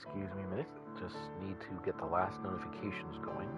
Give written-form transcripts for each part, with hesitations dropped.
Excuse me a minute. Just need to get the last notifications going.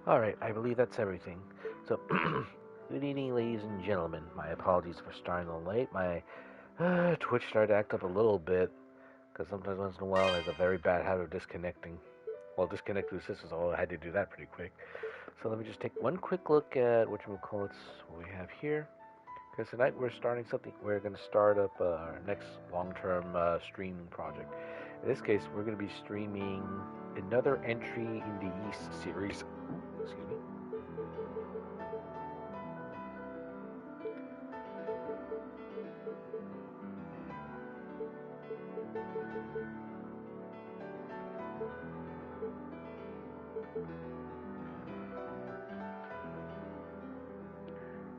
Alright, I believe that's everything. So, good evening, ladies and gentlemen. My apologies for starting a little late. My Twitch started to act up a little bit, because sometimes once in a while there's a very bad habit of disconnecting. Well, disconnect the system, so I had to do that pretty quick. So let me just take one quick look at what we have here. Because tonight we're starting something, we're going to start up our next long-term streaming project. In this case, we're going to be streaming another entry in the East series. Excuse me.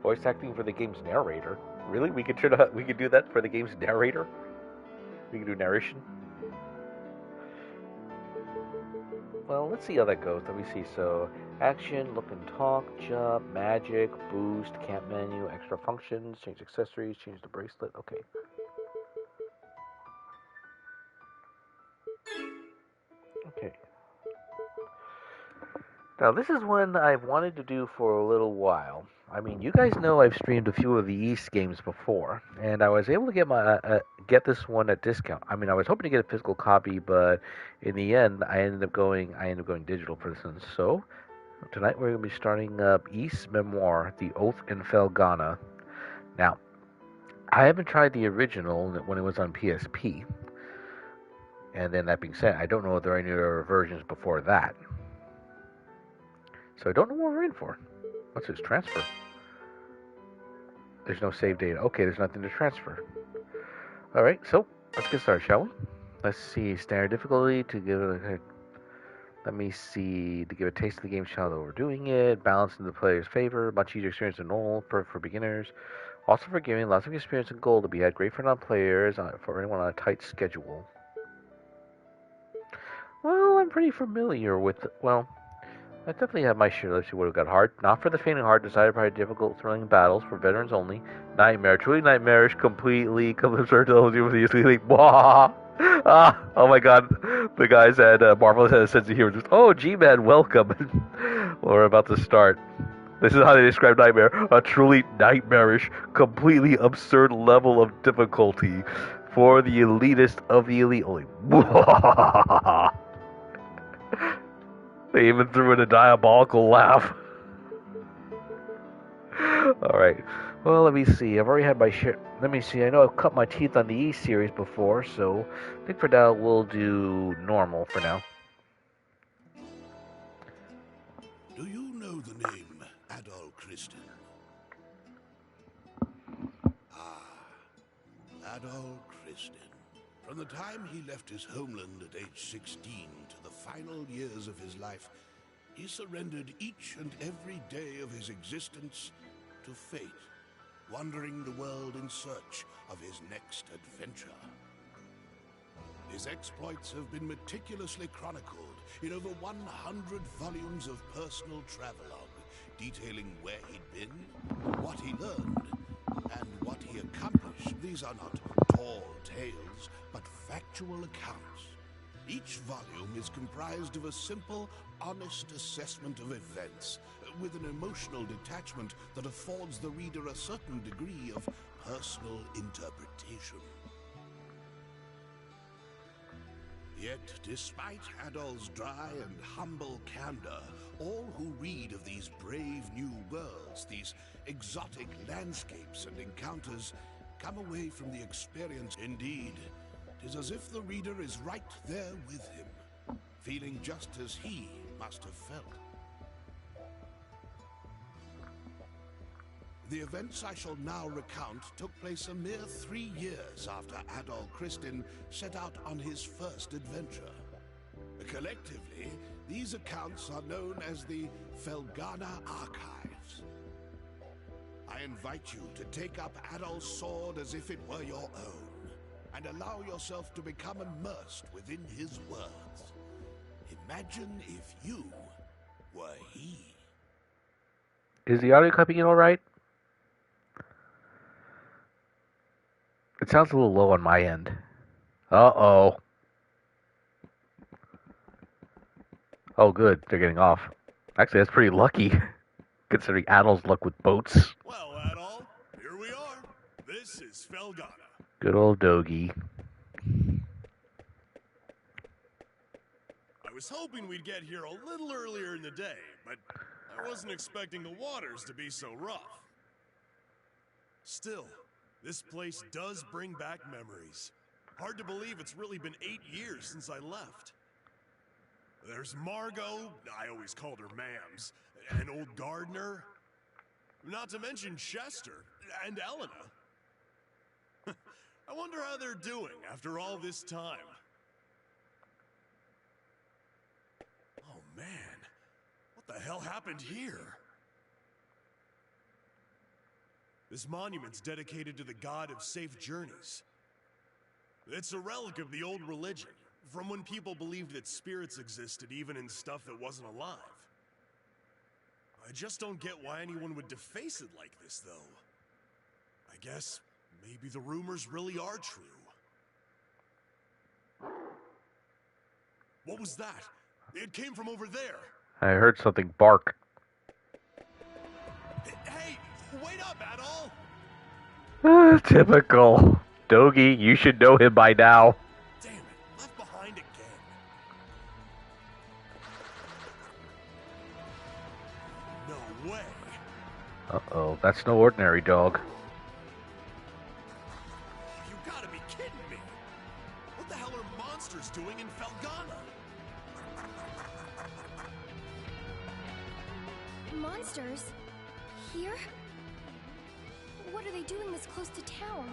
Voice acting for the game's narrator. Really? We could do that for the game's narrator? We can do narration? Well, let's see how that goes. Let me see. So, action, look and talk, jump, magic, boost, camp menu, extra functions, change accessories, change the bracelet. Okay. Okay. Now, this is one I've wanted to do for a little while. I mean, you guys know I've streamed a few of the East games before, and I was able to get this one at discount. I mean, I was hoping to get a physical copy, but in the end, I ended up going digital for this one. So tonight we're going to be starting up East Memoire, The Oath in Felghana. Now, I haven't tried the original when it was on PSP, and then that being said, I don't know if there are any other versions before that. So I don't know what we're in for. What's this? Transfer. There's no save data. Okay, there's nothing to transfer. Alright, so let's get started, shall we? Let's see. Standard difficulty to give it a... Let me see. To give a taste of the game style that we're doing it. Balance in the player's favor. Much easier experience than normal. Perfect for beginners. Also forgiving. Lots of experience and gold to be had. Great for non-players. For anyone on a tight schedule. Well, I'm pretty familiar with... Well... I definitely have my share. Let's see what we've got. Hard. Not for the faint of heart. Decided by difficult, thrilling battles for veterans only. Nightmare. Truly nightmarish. Completely. Absurd to with easily. Like, oh my god. The guys at Marvelous had a sense of humor. Just, oh, G-Man, welcome. Well, we're about to start. This is how they describe Nightmare. A truly nightmarish, completely absurd level of difficulty for the elitist of the elite only. They even threw in a diabolical laugh. Alright. Well, let me see. I've already had my share. Let me see. I know I've cut my teeth on the E series before, so I think for now we'll do normal for now. Do you know the name Adol Christin? Ah, Adol Christin. From the time he left his homeland at age 16 to the final years of his life, he surrendered each and every day of his existence to fate, wandering the world in search of his next adventure. His exploits have been meticulously chronicled in over 100 volumes of personal travelogue, detailing where he'd been, what he learned, and what he accomplished. These are not tall tales, but factual accounts. Each volume is comprised of a simple, honest assessment of events, with an emotional detachment that affords the reader a certain degree of personal interpretation. Yet, despite Adol's dry and humble candor, all who read of these brave new worlds, these exotic landscapes and encounters, come away from the experience. Indeed, 'tis as if the reader is right there with him, feeling just as he must have felt. The events I shall now recount took place a mere 3 years after Adol Christin set out on his first adventure. Collectively, these accounts are known as the Felghana Archives. I invite you to take up Adol's sword as if it were your own, and allow yourself to become immersed within his words. Imagine if you were he. Is the audio coming in all right? It sounds a little low on my end. Uh-oh. Oh, good. They're getting off. Actually, that's pretty lucky, considering Adol's luck with boats. Well, Adol, here we are. This is Felghana. Good old Dogi. I was hoping we'd get here a little earlier in the day, but I wasn't expecting the waters to be so rough. Still, this place does bring back memories. Hard to believe it's really been 8 years since I left. There's Margot, I always called her Mams, and old Gardner. Not to mention Chester and Elena. I wonder how they're doing after all this time. Oh man, what the hell happened here? This monument's dedicated to the god of safe journeys. It's a relic of the old religion, from when people believed that spirits existed even in stuff that wasn't alive. I just don't get why anyone would deface it like this, though. I guess maybe the rumors really are true. What was that? It came from over there. I heard something bark. Hey, wait up, Adol! Typical. Dogi, you should know him by now. Damn it, left behind again. No way. Uh-oh, that's no ordinary dog. You gotta be kidding me. What the hell are monsters doing in Felghana? Monsters? Here? What are they doing this close to town?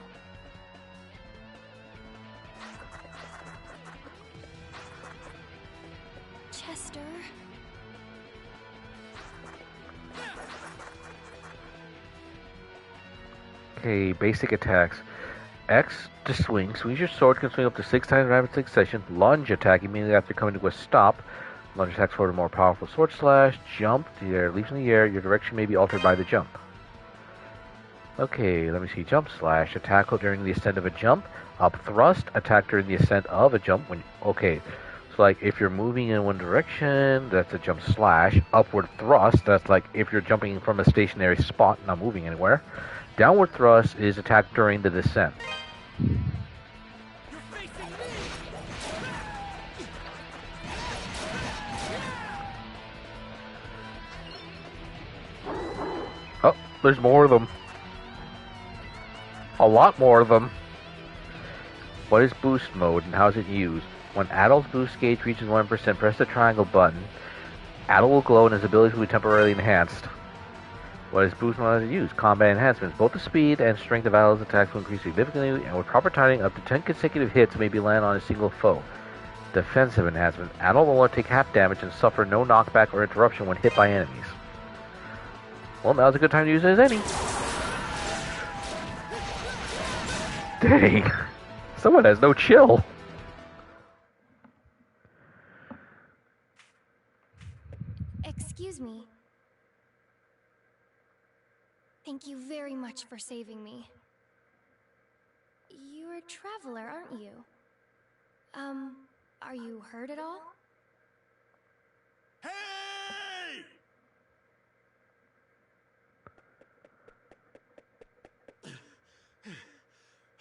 Chester? Okay, basic attacks. X to swing. Swings your sword, can swing up to 6 times in rapid succession. Lunge attack immediately after coming to a stop. Lunge attacks forward a more powerful sword slash. Jump. The air leaps in the air. Your direction may be altered by the jump. Okay, let me see. Jump slash. Attack during the ascent of a jump. Up thrust. Attack during the ascent of a jump. Okay, so like if you're moving in one direction, that's a jump slash. Upward thrust. That's like if you're jumping from a stationary spot, not moving anywhere. Downward thrust is attack during the descent. Oh, there's more of them. A lot more of them. What is boost mode and how is it used? When Adol's boost gauge reaches 1%, press the triangle button. Adol will glow and his abilities will be temporarily enhanced. What is boost mode is used? Combat enhancements. Both the speed and strength of Adol's attacks will increase significantly, and with proper timing, up to 10 consecutive hits may be landed on a single foe. Defensive enhancement. Adol will only take half damage and suffer no knockback or interruption when hit by enemies. Well, now's a good time to use it as any. Dang. Someone has no chill. Excuse me. Thank you very much for saving me. You're a traveler, aren't you? Are you hurt at all? Hey!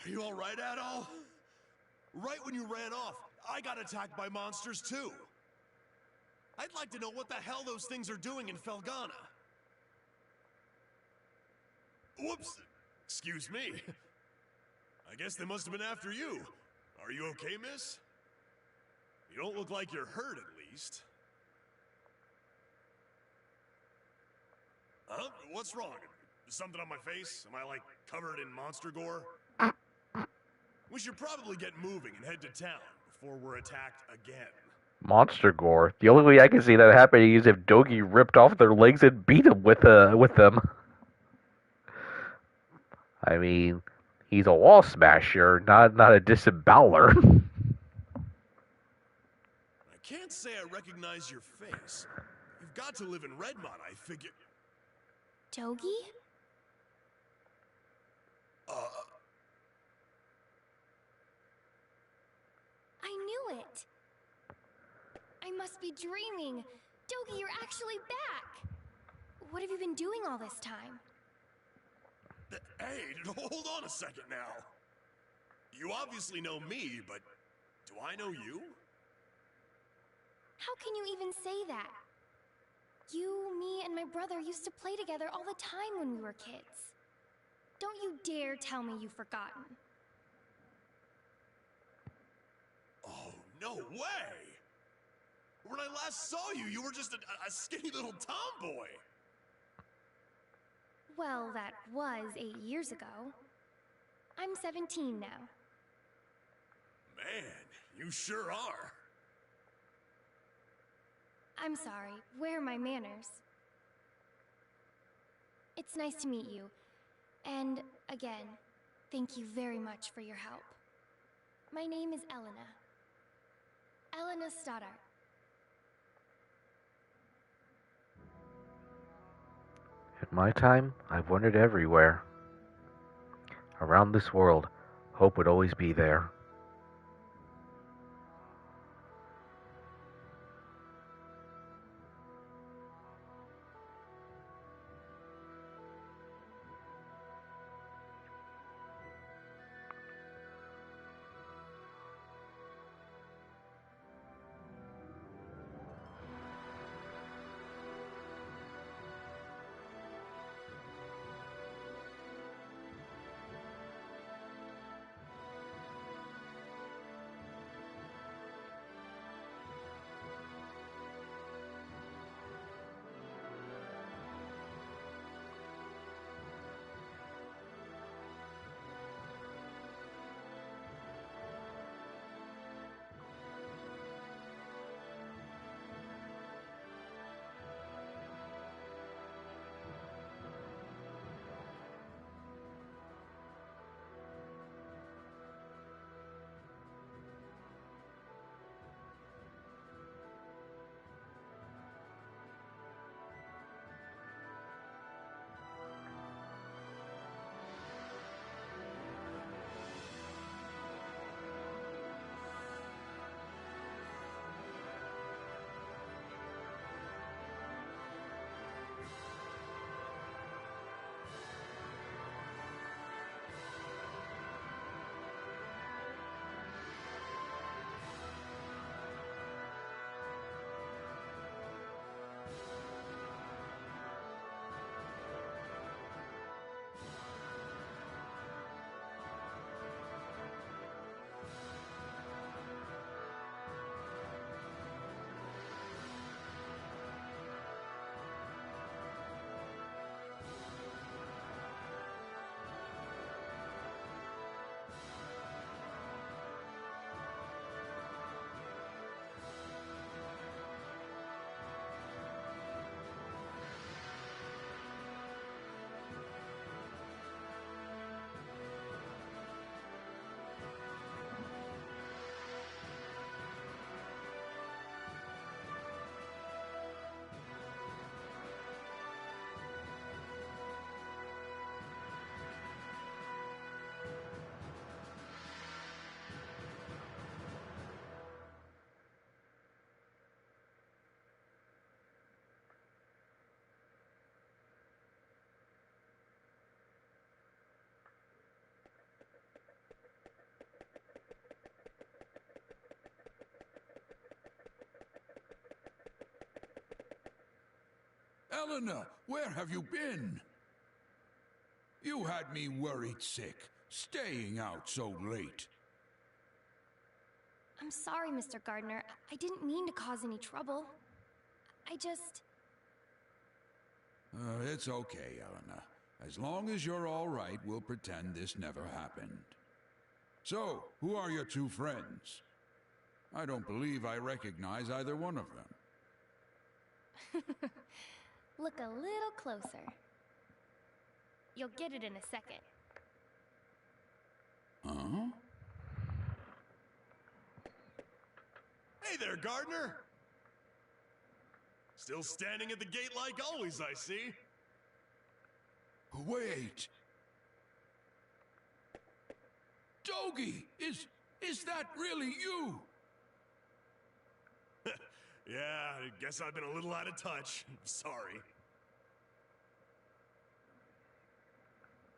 Are you alright, Adol? Right when you ran off, I got attacked by monsters too. I'd like to know what the hell those things are doing in Felghana. Whoops! Excuse me. I guess they must have been after you. Are you okay, miss? You don't look like you're hurt, at least. Huh? What's wrong? Something on my face? Am I, like, covered in monster gore? We should probably get moving and head to town before we're attacked again. Monster gore. The only way I can see that happening is if Dogi ripped off their legs and beat him with them. I mean, he's a wall smasher, not a disemboweler. I can't say I recognize your face. You've got to live in Redmont, I figure. Dogi? I knew it! I must be dreaming! Dogi, you're actually back! What have you been doing all this time? Hey, hold on a second now. You obviously know me, but do I know you? How can you even say that? You, me, and my brother used to play together all the time when we were kids. Don't you dare tell me you've forgotten. Oh, no way! When I last saw you, you were just a skinny little tomboy. Well, that was 8 years ago. I'm 17 now. Man, you sure are. I'm sorry, where are my manners? It's nice to meet you. And, again, thank you very much for your help. My name is Elena. Elena Stoddard. In my time, I've wandered everywhere. Around this world, hope would always be there. Elena, where have you been? You had me worried sick, staying out so late. I'm sorry, Mr. Gardner. I didn't mean to cause any trouble. I just... It's okay, Elena. As long as you're all right, we'll pretend this never happened. So, who are your two friends? I don't believe I recognize either one of them. Look a little closer. You'll get it in a second. Huh? Hey there, Gardner! Still standing at the gate like always, I see. Wait! Dogi! Is that really you? Yeah, I guess I've been a little out of touch. Sorry.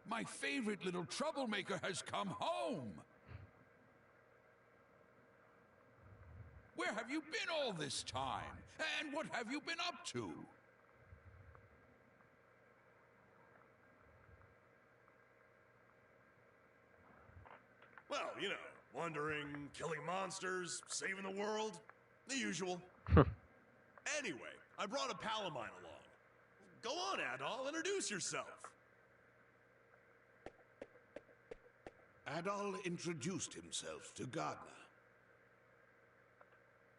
My favorite little troublemaker has come home! Where have you been all this time? And what have you been up to? Well, you know, wandering, killing monsters, saving the world, the usual. Anyway, I brought a pal of mine along. Go on, Adol, introduce yourself. Adol introduced himself to Gardner.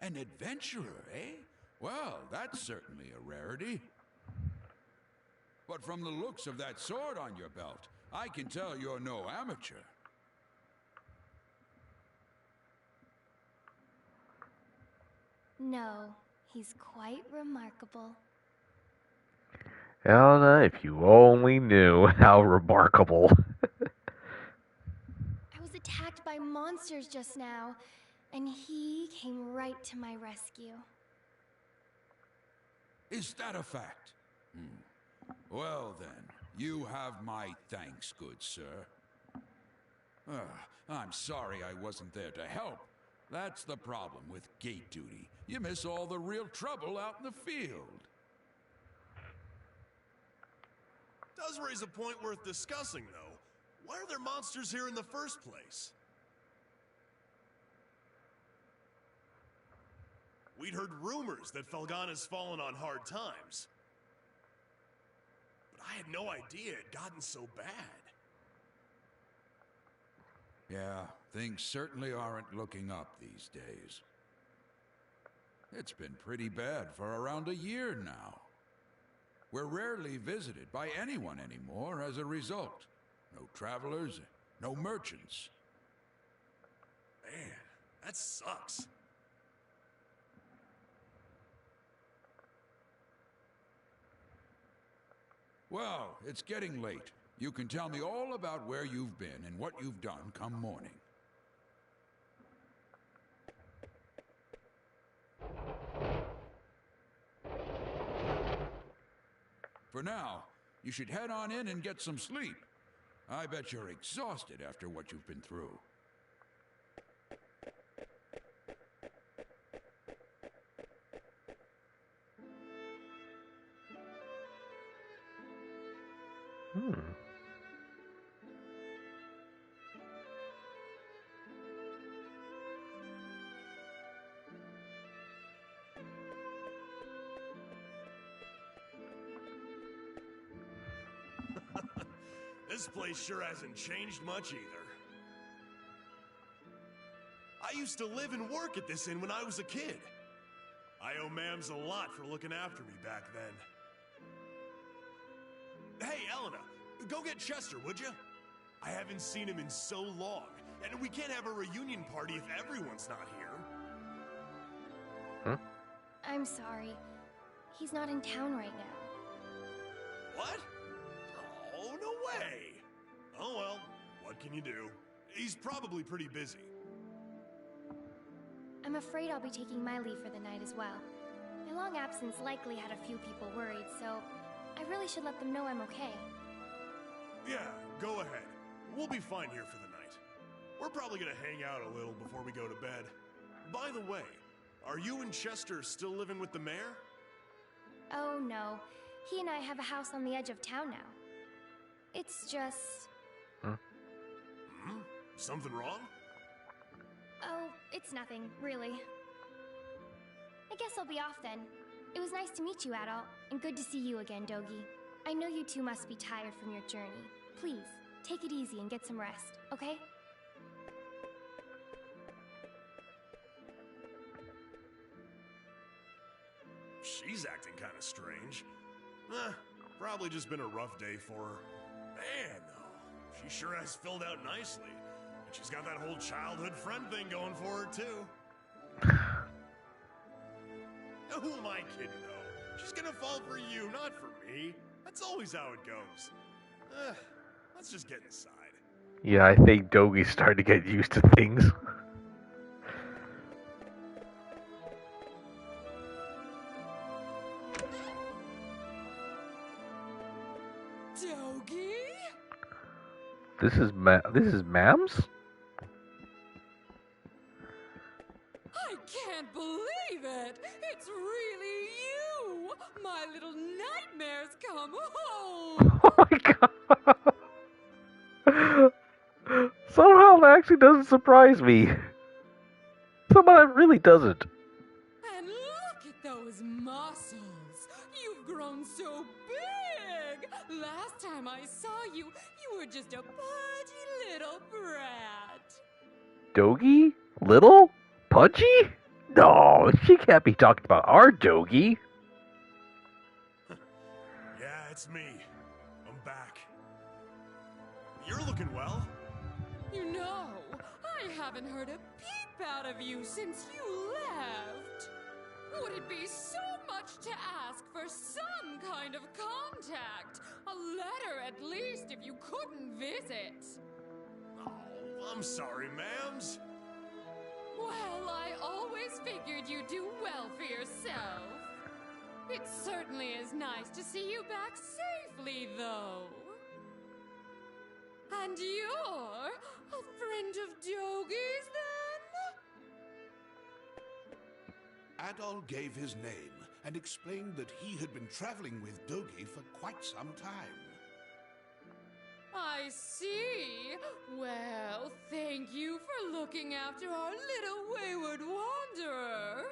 An adventurer, eh? Well, that's certainly a rarity. But from the looks of that sword on your belt, I can tell you're no amateur. No, he's quite remarkable. Elena, if you only knew how remarkable. I was attacked by monsters just now, and he came right to my rescue. Is that a fact? Well then, you have my thanks, good sir. I'm sorry I wasn't there to help. That's the problem with gate duty. You miss all the real trouble out in the field. Does raise a point worth discussing, though. Why are there monsters here in the first place? We'd heard rumors that Felghana's fallen on hard times. But I had no idea it'd gotten so bad. Yeah, things certainly aren't looking up these days. It's been pretty bad for around a year now. We're rarely visited by anyone anymore as a result. No travelers, no merchants. Man, that sucks. Well, it's getting late. You can tell me all about where you've been and what you've done come morning. For now, you should head on in and get some sleep. I bet you're exhausted after what you've been through. This place sure hasn't changed much either. I used to live and work at this inn when I was a kid. I owe Mams a lot for looking after me back then. Hey, Elena, go get Chester, would you? I haven't seen him in so long, and we can't have a reunion party if everyone's not here. I'm sorry. He's not in town right now. What? Oh, no way! Oh well, what can you do? He's probably pretty busy. I'm afraid I'll be taking my leave for the night as well. My long absence likely had a few people worried, so I really should let them know I'm okay. Yeah, go ahead. We'll be fine here for the night. We're probably gonna hang out a little before we go to bed. By the way, are you and Chester still living with the mayor? Oh no, He and I have a house on the edge of town now. It's just... Something wrong? Oh, it's nothing, really. I guess I'll be off then. It was nice to meet you, Adol, and good to see you again, Dogi. I know you two must be tired from your journey. Please, take it easy and get some rest, okay? She's acting kind of strange. Probably just been a rough day for her. Man, though, she sure has filled out nicely. And she's got that whole childhood friend thing going for her, too. Who am I kidding, though? She's gonna fall for you, not for me. That's always how it goes. Let's just get inside. Yeah, I think Dogi's starting to get used to things. Dogi? This is Mams? I can't believe it! It's really you! My little nightmares come home! Oh my god! Somehow that actually doesn't surprise me. Somehow it really doesn't. And look at those muscles! You've grown so big! Last time I saw you, you were just a pudgy little brat. Dogi? Little? Pudgy? No, she can't be talking about our Dogi. Yeah, it's me. I'm back. You're looking well. You know, I haven't heard a peep out of you since you left. Would it be so much to ask for some kind of contact? A letter at least if you couldn't visit. Oh, I'm sorry, ma'ams. Well, I always figured you'd do well for yourself. It certainly is nice to see you back safely, though. And you're a friend of Dogi's, then? Adol gave his name and explained that he had been traveling with Dogi for quite some time. I see. Well, thank you for looking after our little wayward wanderer.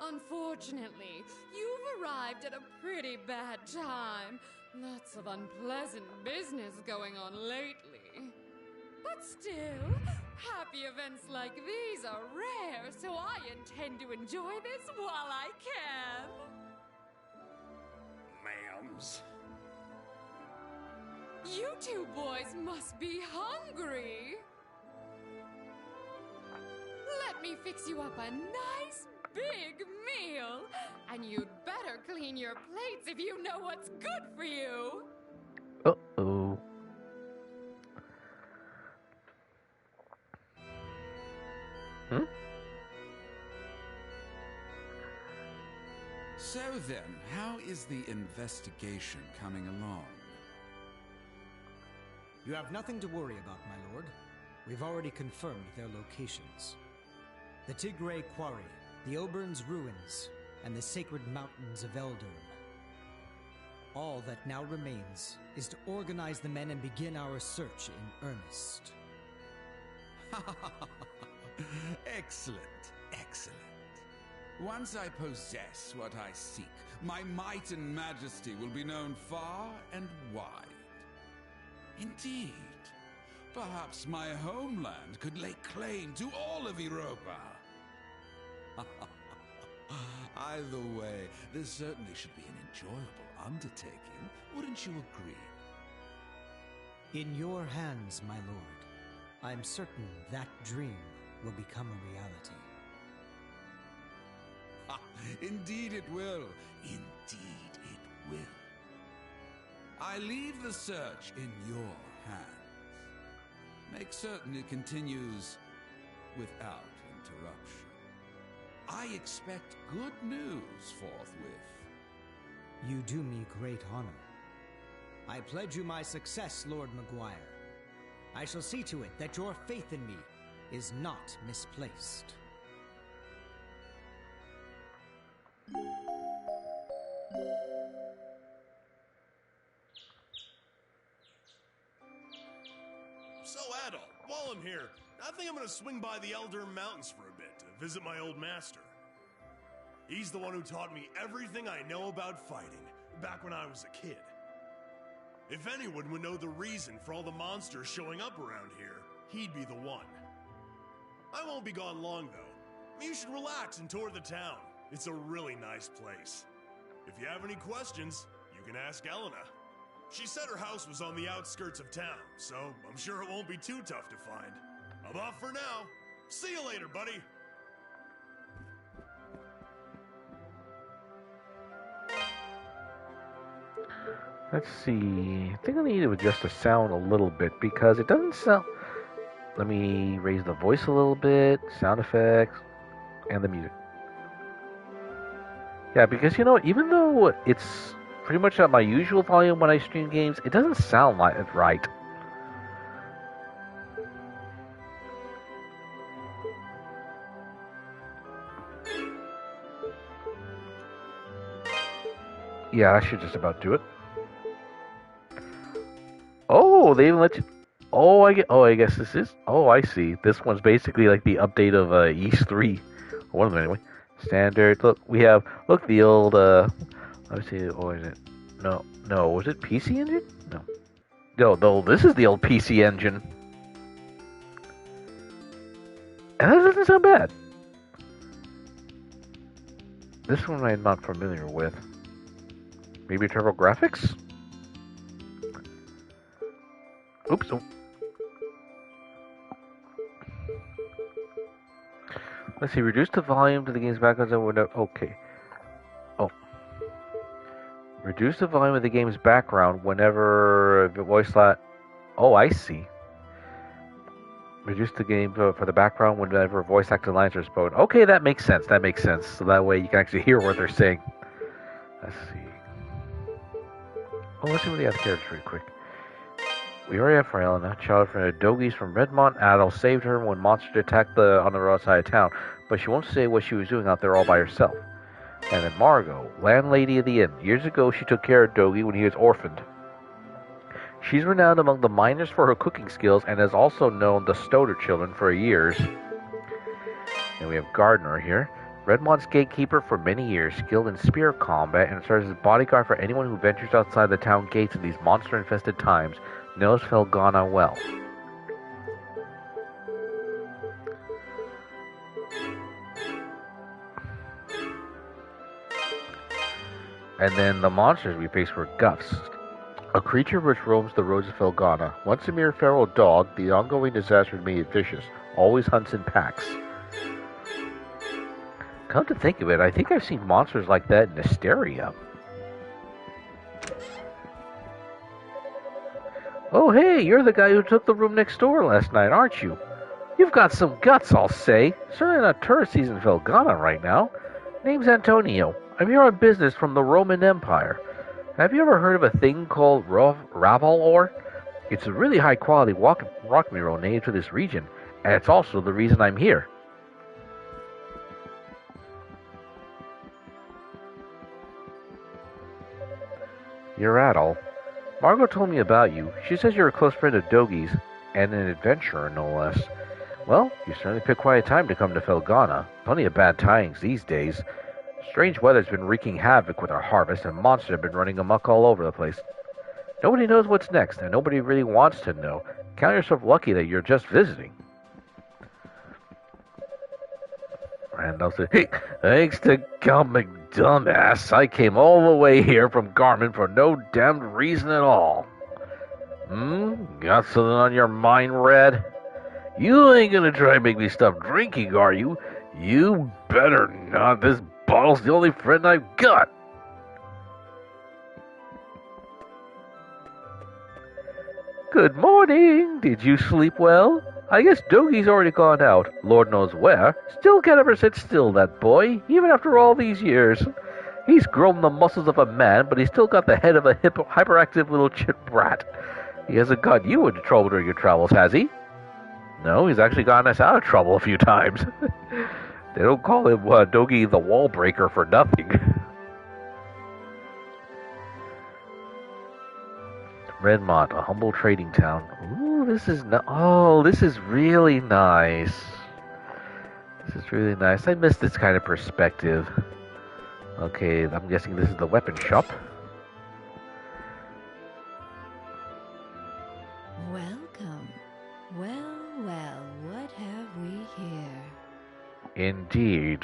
Unfortunately, you've arrived at a pretty bad time. Lots of unpleasant business going on lately. But still, happy events like these are rare, so I intend to enjoy this while I can. Ma'ams. You two boys must be hungry. Let me fix you up a nice big meal. And you'd better clean your plates if you know what's good for you. Uh-oh. So then, how is the investigation coming along? You have nothing to worry about, my lord. We've already confirmed their locations. The Tigray Quarry, the Obern's Ruins, and the Sacred Mountains of Eldurn. All that now remains is to organize the men and begin our search in earnest. Excellent, excellent. Once I possess what I seek, my might and majesty will be known far and wide. Indeed, perhaps my homeland could lay claim to all of Europa. Either way, this certainly should be an enjoyable undertaking, wouldn't you agree? In your hands, my lord. I'm certain that dream will become a reality. Indeed it will. Indeed it will. I leave the search in your hands. Make certain it continues without interruption. I expect good news forthwith. You do me great honor. I pledge you my success, Lord Memoire. I shall see to it that your faith in me is not misplaced. while I'm here, I think I'm gonna swing by the Elder Mountains for a bit to visit my old master. He's the one who taught me everything I know about fighting, back when I was a kid. If anyone would know the reason for all the monsters showing up around here, he'd be the one. I won't be gone long, though. You should relax and tour the town. It's a really nice place. If you have any questions, you can ask Elena. She said her house was on the outskirts of town, so I'm sure it won't be too tough to find. I'm off for now. See you later, buddy. Let's see. I think I need to adjust the sound a little bit because it doesn't sound... Let me raise the voice a little bit, sound effects, and the music. Yeah, because, you know, even though it's pretty much at my usual volume when I stream games, it doesn't sound like it right. Yeah, I should just about do it. Oh, they even let you... I guess this is... Oh, I see. This one's basically like the update of East 3. One of them, anyway. Standard. Look, we have... Look, the old... Let me see. Oh, is it... No. Was it PC Engine? No, this is the old PC Engine. And that doesn't sound bad. This one I'm not familiar with. Maybe TurboGrafx? Oops. Oh. Let's see. Reduce the volume to the game's background. Okay. Oh. Reduce the volume of the game's background whenever the voice lat. Oh, I see. Reduce the game for the background whenever voice acting lines are spoken. Okay, that makes sense. So that way you can actually hear what they're saying. Let's see. Oh, let's see what the other characters really quick. We already have for Elena, child from the Dogis from Redmont. Adol saved her when monsters attacked on the road side of town, but she won't say what she was doing out there all by herself. And then Margot, landlady of the inn. Years ago, she took care of Dogi when he was orphaned. She's renowned among the miners for her cooking skills and has also known the Stoder children for years. And we have Gardner here. Redmont's gatekeeper for many years, skilled in spear combat, and serves as bodyguard for anyone who ventures outside the town gates in these monster-infested times, knows Felghana well. And then the monsters we face were Guffs, a creature which roams the roads of Felghana. Once a mere feral dog, the ongoing disaster made it vicious, always hunts in packs. Come to think of it, I think I've seen monsters like that in Esteria. Oh hey, you're the guy who took the room next door last night, aren't you? You've got some guts, I'll say. Certainly not tourist season in Felghana right now. Name's Antonio. I'm here on business from the Roman Empire. Have you ever heard of a thing called Raval ore? It's a really high quality rock mineral native to this region, and it's also the reason I'm here. You're Adol. Margot told me about you. She says you're a close friend of Dogi's, and an adventurer, no less. Well, you certainly picked quite a time to come to Felghana. Plenty of bad tidings these days. Strange weather's been wreaking havoc with our harvest, and monsters have been running amok all over the place. Nobody knows what's next, and nobody really wants to know. Count yourself lucky that you're just visiting. Randall said, hey, thanks to coming dumbass, I came all the way here from Garmin for no damned reason at all. Got something on your mind, Red? You ain't gonna try and make me stop drinking, are you? You better not. This bottle's the only friend I've got. Good morning. Did you sleep well? I guess Dogi's already gone out, Lord knows where. Still can't ever sit still, that boy, even after all these years. He's grown the muscles of a man, but he's still got the head of a hyperactive little chit brat. He hasn't got you into trouble during your travels, has he? No, he's actually gotten us out of trouble a few times. They don't call him Dogi the Wall Breaker for nothing. Redmont, a humble trading town. Ooh, this is really nice. This is really nice. I miss this kind of perspective. Okay, I'm guessing this is the weapon shop. Welcome. Well, what have we here? Indeed.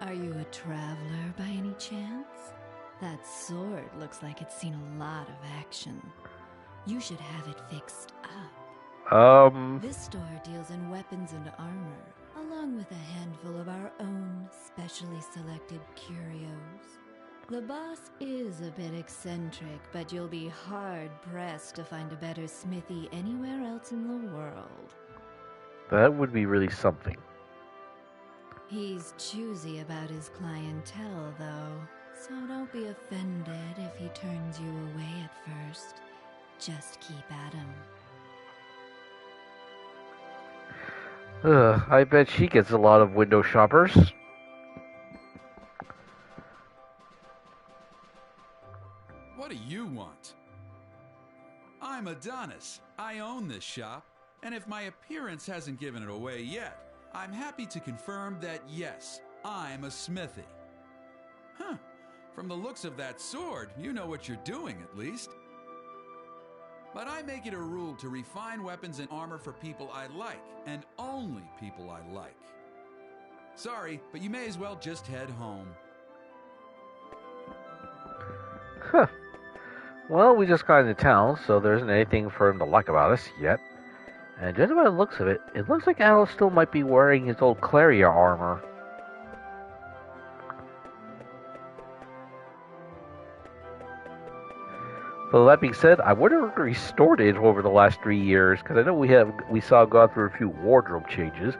Are you a traveler by any chance? That sword looks like it's seen a lot of action. You should have it fixed up. This store deals in weapons and armor, along with a handful of our own specially selected curios. The boss is a bit eccentric, but you'll be hard-pressed to find a better smithy anywhere else in the world. That would be really something. He's choosy about his clientele, though, so don't be offended if he turns you away at first. Just keep at him. I bet she gets a lot of window shoppers. What do you want? I'm Adonis. I own this shop, and if my appearance hasn't given it away yet, I'm happy to confirm that yes, I'm a smithy. Huh. From the looks of that sword, you know what you're doing at least. But I make it a rule to refine weapons and armor for people I like, and only people I like. Sorry, but you may as well just head home. Huh. Well, we just got into town, so there isn't anything for him to like about us yet. And judging by the looks of it, it looks like Adol still might be wearing his old Claria armor. So that being said, I wonder if we restored it over the last 3 years, because I know we saw gone through a few wardrobe changes.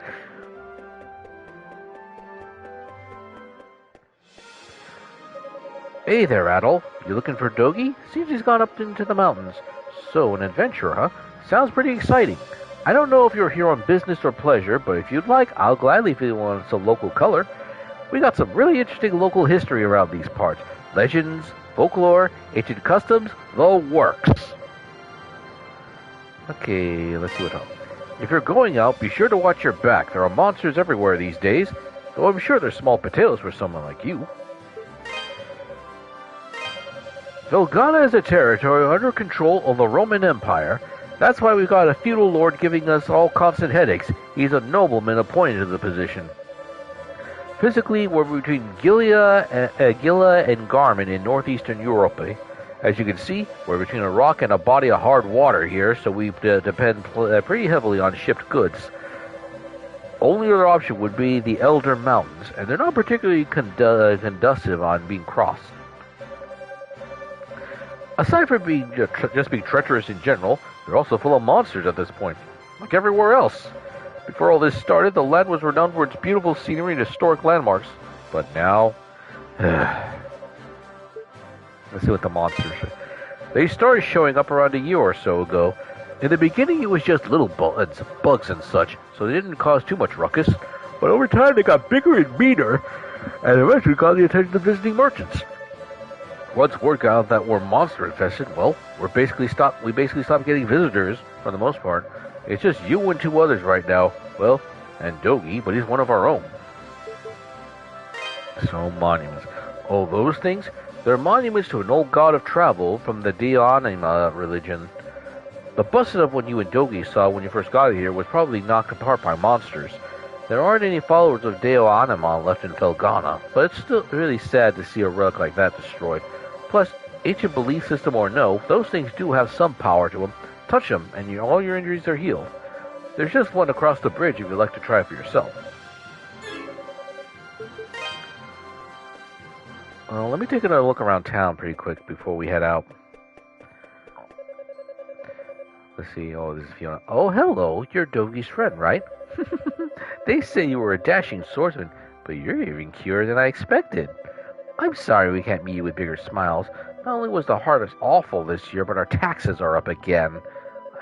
Hey there, Adol. You looking for Dogi? Seems he's gone up into the mountains. So, an adventure, huh? Sounds pretty exciting. I don't know if you're here on business or pleasure, but if you'd like, I'll gladly fill you on some local color. We got some really interesting local history around these parts. Legends, folklore, ancient customs, the works. Okay, let's see what else. If you're going out, be sure to watch your back. There are monsters everywhere these days, though I'm sure they're small potatoes for someone like you. Felghana is a territory under control of the Roman Empire. That's why we've got a feudal lord giving us all constant headaches. He's a nobleman appointed to the position. Physically, we're between Gila and Garmin in northeastern Europe. As you can see, we're between a rock and a body of hard water here, so we depend pretty heavily on shipped goods. Only other option would be the Elder Mountains, and they're not particularly conducive on being crossed. Aside from being just being treacherous in general, they're also full of monsters at this point, like everywhere else. Before all this started, the land was renowned for its beautiful scenery and historic landmarks, but now... Let's see what the monsters are. They started showing up around a year or so ago. In the beginning, it was just little bugs and such, so they didn't cause too much ruckus, but over time they got bigger and meaner, and eventually caught the attention of visiting merchants. Once word got out that we're monster infested, well, we basically stopped getting visitors for the most part. It's just you and 2 others right now. Well, and Dogi, but he's one of our own. So monuments. Oh, those things? They're monuments to an old god of travel from the Deonima religion. The busted up one you and Dogi saw when you first got here was probably knocked apart by monsters. There aren't any followers of Deo Animon left in Felghana, but it's still really sad to see a relic like that destroyed. Plus, ancient belief system or no, those things do have some power to them. Touch them, and all your injuries are healed. There's just one across the bridge if you'd like to try it for yourself. Well, let me take another look around town pretty quick before we head out. Let's see. Oh, this is Fiona. Oh, hello. You're Dogi's friend, right? They say you were a dashing swordsman, but you're even cuter than I expected. I'm sorry we can't meet you with bigger smiles. Not only was the harvest awful this year, but our taxes are up again.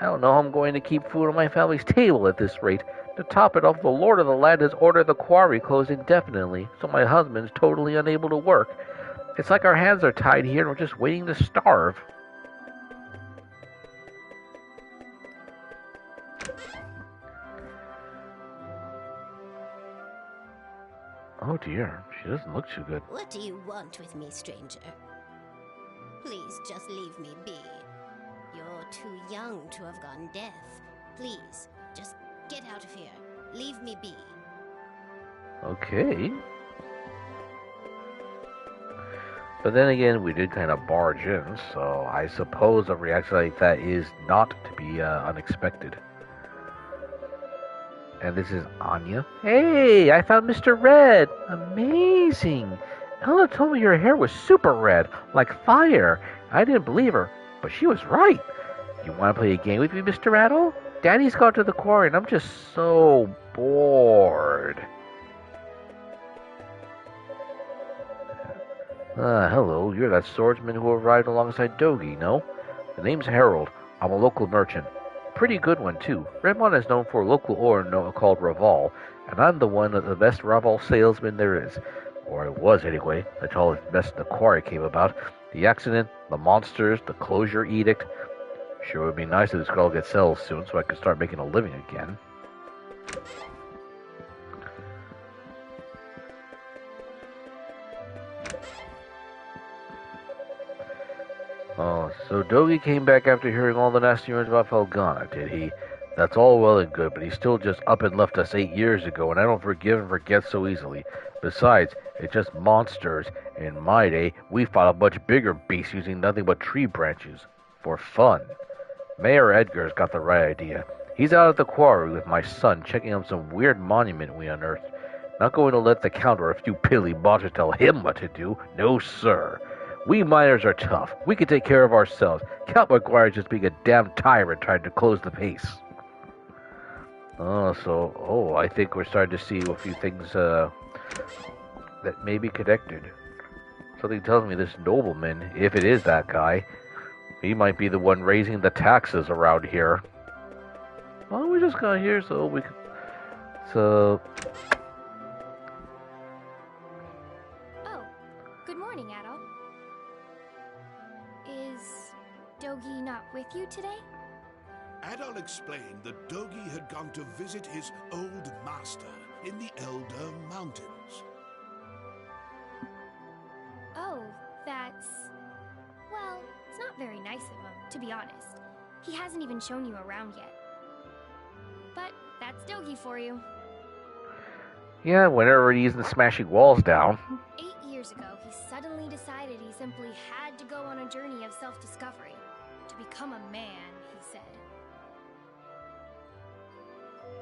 I don't know how I'm going to keep food on my family's table at this rate. To top it off, the lord of the land has ordered the quarry closed indefinitely, so my husband's totally unable to work. It's like our hands are tied here and we're just waiting to starve. Oh dear, she doesn't look too good. What do you want with me, stranger? Please just leave me be. You're too young to have gone deaf. Please, just get out of here. Leave me be. Okay. But then again, we did kind of barge in, so I suppose a reaction like that is not to be unexpected. And this is Anya. Hey, I found Mr. Red. Amazing. Ella told me your hair was super red, like fire. I didn't believe her, but she was right. You want to play a game with me, Mr. Adol? Daddy's gone to the quarry, and I'm just so bored. Hello, you're that swordsman who arrived alongside Dogi, no? The name's Harold. I'm a local merchant. Pretty good one, too. Redmont is known for a local ore called Raval, and I'm the one of the best Raval salesman there is. Or I was, anyway, until all this mess in the quarry came about. The accident, the monsters, the closure edict. Sure would be nice if this could all get settled soon so I could start making a living again. Oh, so Dogi came back after hearing all the nasty rumors about Felghana, did he? That's all well and good, but he still just up and left us 8 years ago, and I don't forgive and forget so easily. Besides, it's just monsters. In my day, we fought a much bigger beast using nothing but tree branches. For fun. Mayor Edgar's got the right idea. He's out at the quarry with my son checking on some weird monument we unearthed. Not going to let the Count or a few pilly monsters tell him what to do. No, sir. We miners are tough. We can take care of ourselves. Count McGuire's just being a damn tyrant trying to close the pace. I think we're starting to see a few things that may be connected. Something tells me this nobleman, if it is that guy, he might be the one raising the taxes around here. Well, we just got here so we can... So... Oh, good morning, Adol. Is Dogi not with you today? Adol explained that Dogi had gone to visit his old master in the Elder Mountains. Oh, that's... Well, it's not very nice of him, to be honest. He hasn't even shown you around yet. But that's Dogi for you. Yeah, whenever he isn't smashing walls down. 8 years ago, he suddenly decided he simply had to go on a journey of self-discovery. To become a man, he said.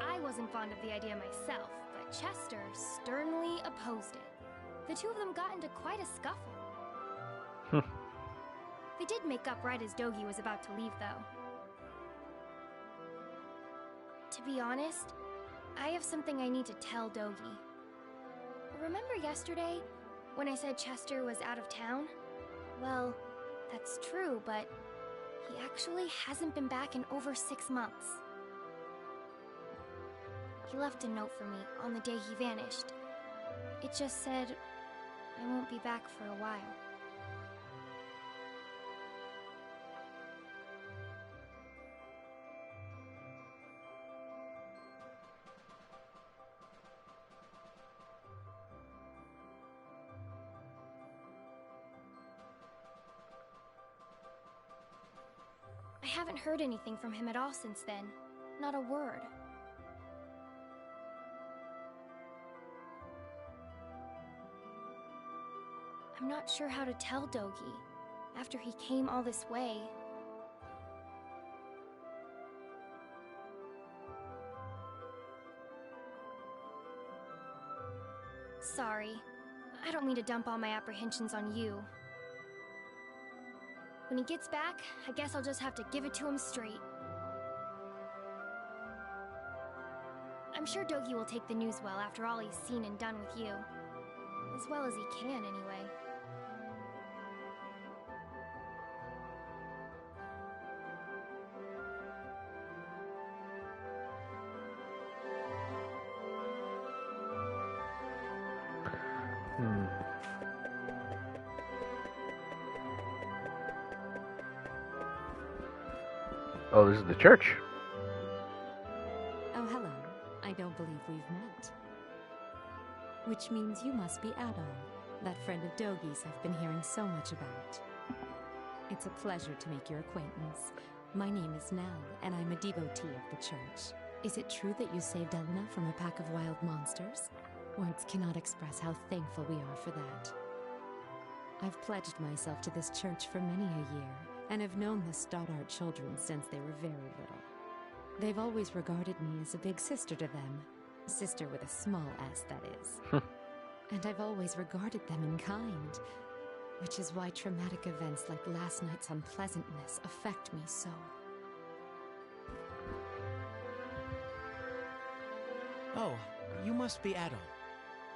I wasn't fond of the idea myself, but Chester sternly opposed it. The two of them got into quite a scuffle. They did make up right as Dogi was about to leave, though. To be honest, I have something I need to tell Dogi. Remember yesterday, when I said Chester was out of town? Well, that's true, but he actually hasn't been back in over 6 months. He left a note for me on the day he vanished. It just said, I won't be back for a while. I haven't heard anything from him at all since then. Not a word. I'm not sure how to tell Dogi, after he came all this way. Sorry, I don't mean to dump all my apprehensions on you. When he gets back, I guess I'll just have to give it to him straight. I'm sure Dogi will take the news well after all he's seen and done with you. As well as he can, anyway. Oh, this is the church. Oh, hello. I don't believe we've met. Which means you must be Adol, that friend of Dogi's I've been hearing so much about. It's a pleasure to make your acquaintance. My name is Nell, and I'm a devotee of the church. Is it true that you saved Elena from a pack of wild monsters? Words cannot express how thankful we are for that. I've pledged myself to this church for many a year, and have known the Stoddart children since they were very little. They've always regarded me as a big sister to them. Sister with a small s, that is. And I've always regarded them in kind, which is why traumatic events like last night's unpleasantness affect me so. Oh, you must be Adol.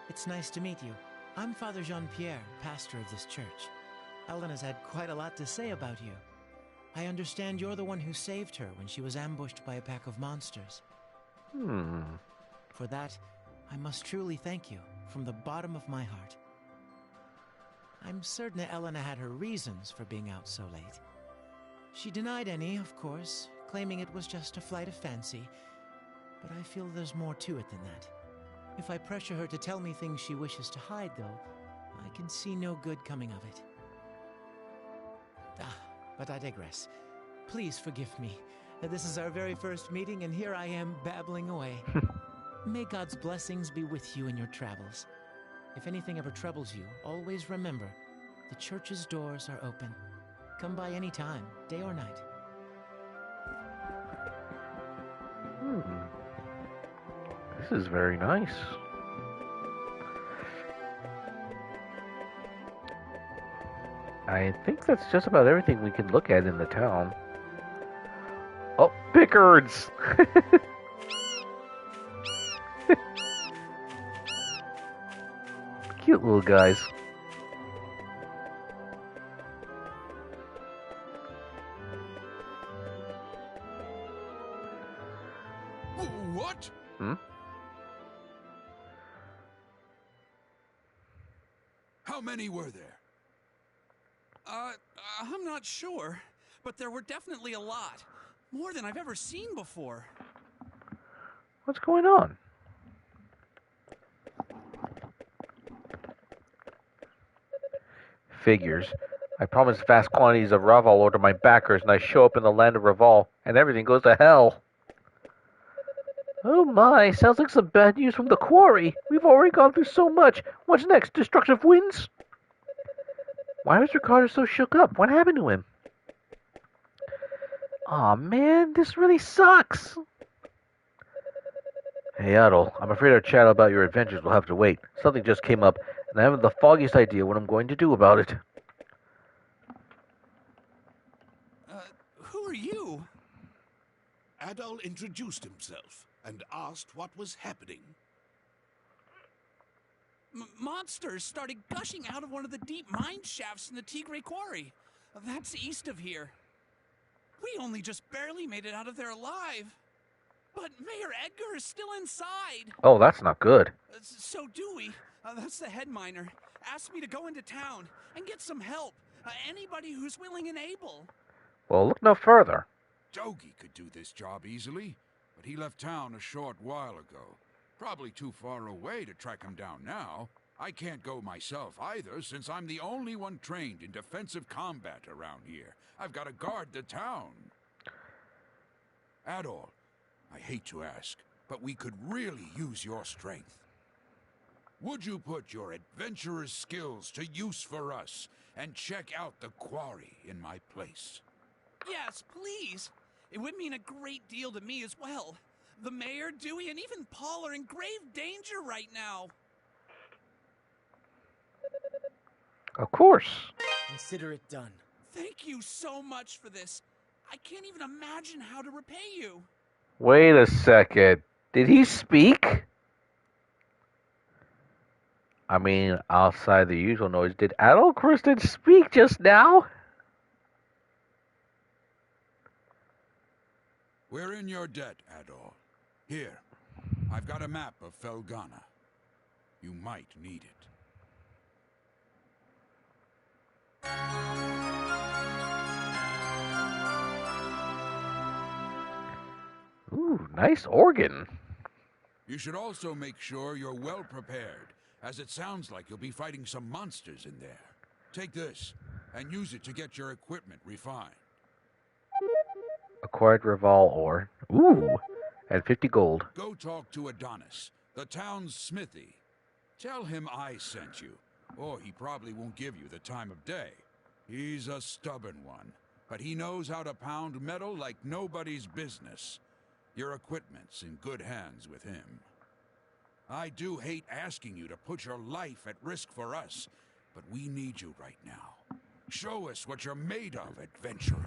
It's nice to meet you. I'm Father Jean-Pierre, pastor of this church. Elena's had quite a lot to say about you. I understand you're the one who saved her when she was ambushed by a pack of monsters. For that, I must truly thank you from the bottom of my heart. I'm certain Elena had her reasons for being out so late. She denied any, of course, claiming it was just a flight of fancy, but I feel there's more to it than that. If I pressure her to tell me things she wishes to hide, though, I can see no good coming of it. But I digress. Please forgive me. This is our very first meeting, and here I am babbling away. May God's blessings be with you in your travels. If anything ever troubles you, always remember, the church's doors are open. Come by any time, day or night. This is very nice. I think that's just about everything we can look at in the town. Oh, Pickards! Cute little guys. What? How many were there? I'm not sure, but there were definitely a lot. More than I've ever seen before. What's going on? Figures. I promised vast quantities of Raval to my backers, and I show up in the land of Raval, and everything goes to hell. Oh my, sounds like some bad news from the quarry. We've already gone through so much. What's next? Destruction of winds? Why was Ricardo so shook up? What happened to him? Aw, man, this really sucks. Hey, Adol, I'm afraid our chat about your adventures will have to wait. Something just came up, and I haven't the foggiest idea what I'm going to do about it. Who are you? Adol introduced himself and asked what was happening. Monsters started gushing out of one of the deep mine shafts in the Tigre quarry. That's east of here. We only just barely made it out of there alive. But Mayor Edgar is still inside. Oh, that's not good. So Dewey, that's the head miner, asked me to go into town and get some help. Anybody who's willing and able. Well, look no further. Dogi could do this job easily, but he left town a short while ago. Probably too far away to track him down now. I can't go myself either, since I'm the only one trained in defensive combat around here. I've got to guard the town. Adol, I hate to ask, but we could really use your strength. Would you put your adventurer's skills to use for us and check out the quarry in my place? Yes, please. It would mean a great deal to me as well. The mayor, Dewey, and even Paul are in grave danger right now. Of course. Consider it done. Thank you so much for this. I can't even imagine how to repay you. Wait a second. Did he speak? I mean, outside the usual noise, did Adol Christin speak just now? We're in your debt, Adol. Here, I've got a map of Felghana. You might need it. Ooh, nice organ. You should also make sure you're well prepared as it sounds like you'll be fighting some monsters in there. Take this, and use it to get your equipment refined. Acquired Revol ore. Ooh! And 50 gold. Go talk to Adonis, the town's smithy. Tell him I sent you, or he probably won't give you the time of day. He's a stubborn one, but he knows how to pound metal like nobody's business. Your equipment's in good hands with him. I do hate asking you to put your life at risk for us, but we need you right now. Show us what you're made of, adventurer.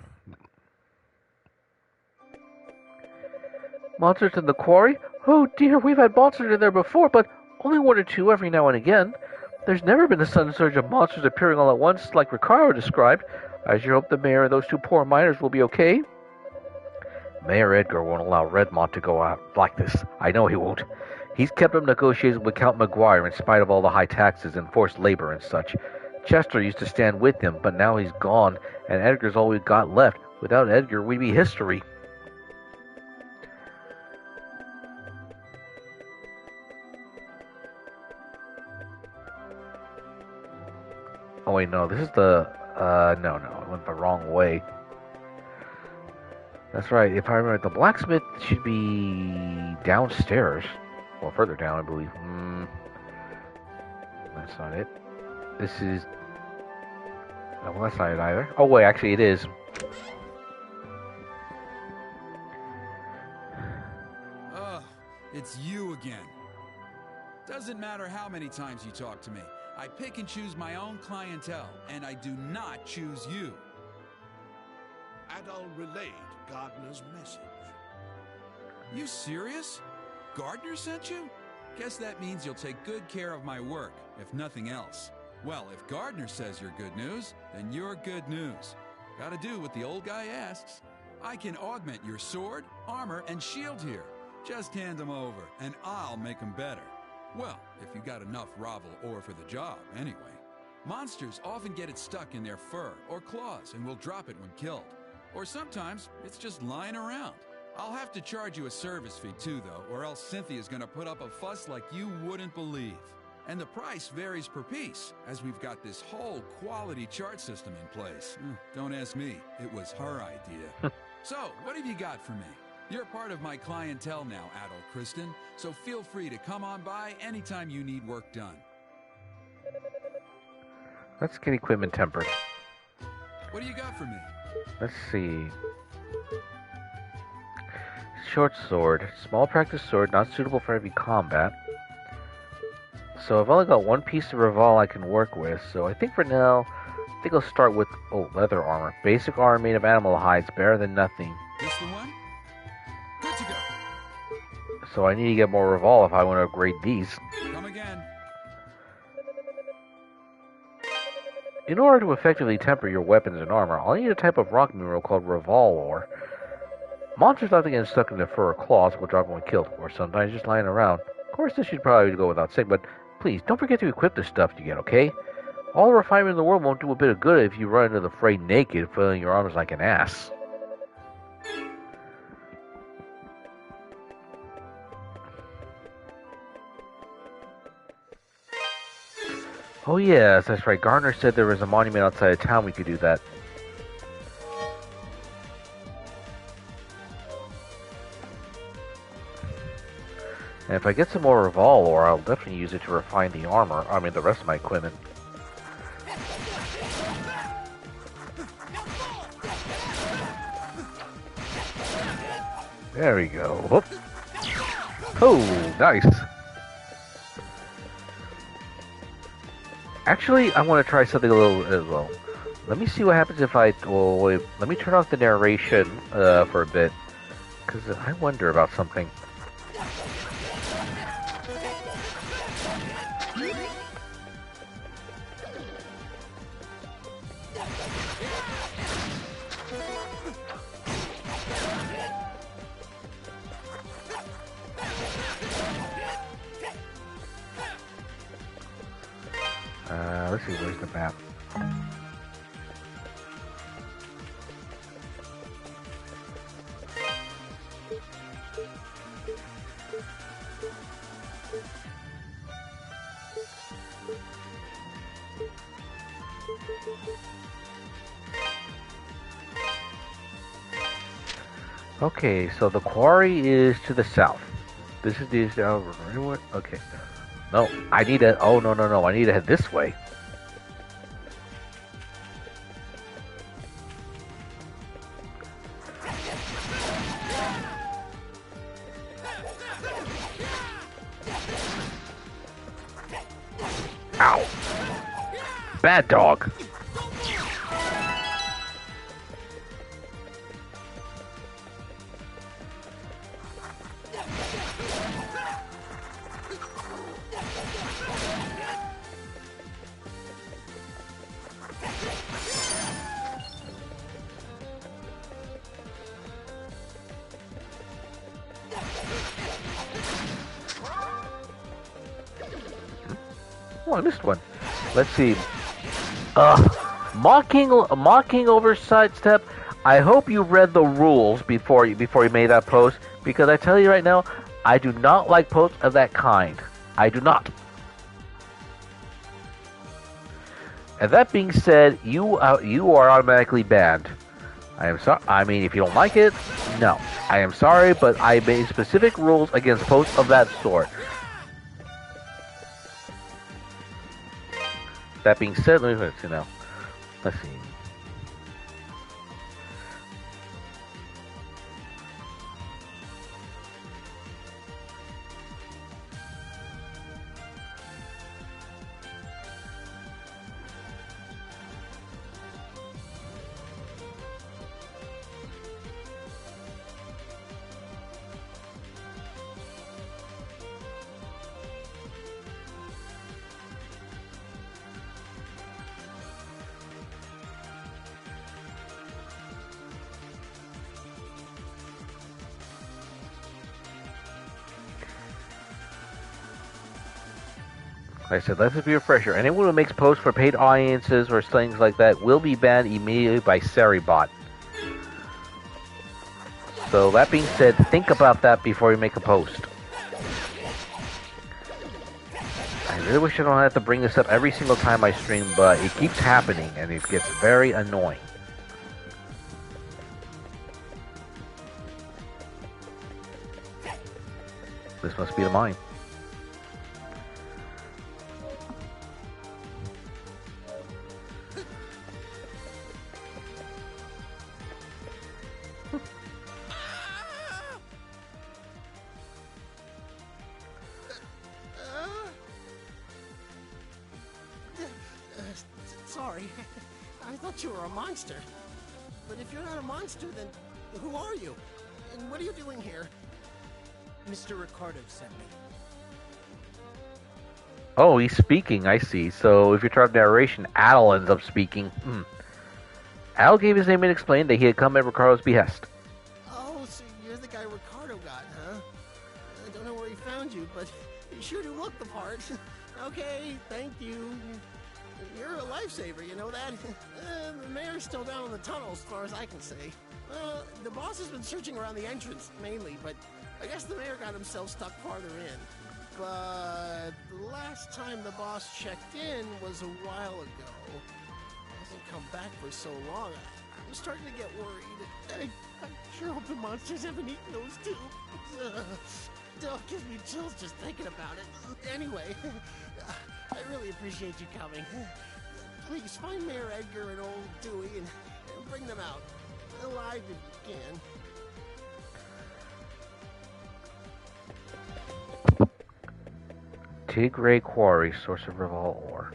Monsters in the quarry? Oh dear, we've had monsters in there before, but only one or two every now and again. There's never been a sudden surge of monsters appearing all at once, like Ricardo described. I sure hope the mayor and those two poor miners will be okay. Mayor Edgar won't allow Redmont to go out like this. I know he won't. He's kept up negotiations with Count Memoire in spite of all the high taxes and forced labor and such. Chester used to stand with him, but now he's gone, and Edgar's all we've got left. Without Edgar, we'd be history. Oh wait, no, this is the, no, I went the wrong way. That's right, if I remember, the blacksmith should be downstairs. Well, further down, I believe. That's not it. This is, no, well, that's not it either. Oh wait, actually it is. It's you again. Doesn't matter how many times you talk to me. I pick and choose my own clientele, and I do not choose you. Adol relayed Gardner's message. You serious? Gardner sent you? Guess that means you'll take good care of my work, if nothing else. Well, if Gardner says you're good news, then you're good news. Gotta do what the old guy asks. I can augment your sword, armor, and shield here. Just hand them over, and I'll make them better. Well, if you got enough Ravel ore for the job, anyway. Monsters often get it stuck in their fur or claws and will drop it when killed. Or sometimes it's just lying around. I'll have to charge you a service fee too, though, or else Cynthia's gonna put up a fuss like you wouldn't believe. And the price varies per piece, as we've got this whole quality chart system in place. Don't ask me, it was her idea. So, what have you got for me? You're part of my clientele now, Adol Christin, so feel free to come on by anytime you need work done. Let's get equipment tempered. What do you got for me? Let's see. Short sword. Small practice sword, not suitable for heavy combat. So I've only got one piece of Revol I can work with, so I think for now, I think I'll start with, leather armor. Basic armor made of animal hides, better than nothing. This the one? Good to go. So I need to get more Revol if I want to upgrade these. Come again. In order to effectively temper your weapons and armor, I'll need a type of rock mineral called Revol ore. Monsters often get stuck in their fur or claws will drop when killed, or sometimes just lying around. Of course, this should probably go without saying, but please, don't forget to equip the stuff you get, okay? All the refinement in the world won't do a bit of good if you run into the fray naked, flailing your arms like an ass. Oh yes, that's right. Gardner said there was a monument outside of town we could do that. And if I get some more Revol ore, I'll definitely use it to refine the armor. I mean, the rest of my equipment. There we go. Whoop. Oh, nice. Actually, I want to try something a little as well. Let me see what happens if I... Well, wait, let me turn off the narration for a bit. Because I wonder about something. Let's see, where's the map? Okay, so the quarry is to the south. This is the okay. No, I need to. Oh no! I need to head this way. Ow! Bad dog. Oh, I missed one. Let's see. Mocking over sidestep. I hope you read the rules before you made that post, because I tell you right now, I do not like posts of that kind. I do not. And that being said, you are automatically banned. I am sorry. I mean, if you don't like it, no. I am sorry, but I made specific rules against posts of that sort. That being said, let's see. Like I said, let's be a refresher. Anyone who makes posts for paid audiences or things like that will be banned immediately by Seribot. So that being said, think about that before you make a post. I really wish I don't have to bring this up every single time I stream, but it keeps happening and it gets very annoying. This must be the mine. Sorry, I thought you were a monster. But if you're not a monster, then who are you? And what are you doing here? Mr. Ricardo sent me. Oh, he's speaking, I see. So if you're trying narration, Adol ends up speaking. Adol gave his name and explained that he had come at Ricardo's behest. Oh, so you're the guy Ricardo got, huh? I don't know where he found you, but you sure do look the part. Okay, thank you. You're a lifesaver, you know that? The mayor's still down in the tunnel as far as I can see. The boss has been searching around the entrance, mainly, but I guess the mayor got himself stuck farther in. But the last time the boss checked in was a while ago. Hasn't come back for so long. I'm starting to get worried. I sure hope the monsters haven't eaten those two. Still gives me chills just thinking about it. Anyway, I really appreciate you coming. Please find Mayor Edgar and old Dewey and bring them out. Alive if you can. Tigray Quarry, source of Revolt ore.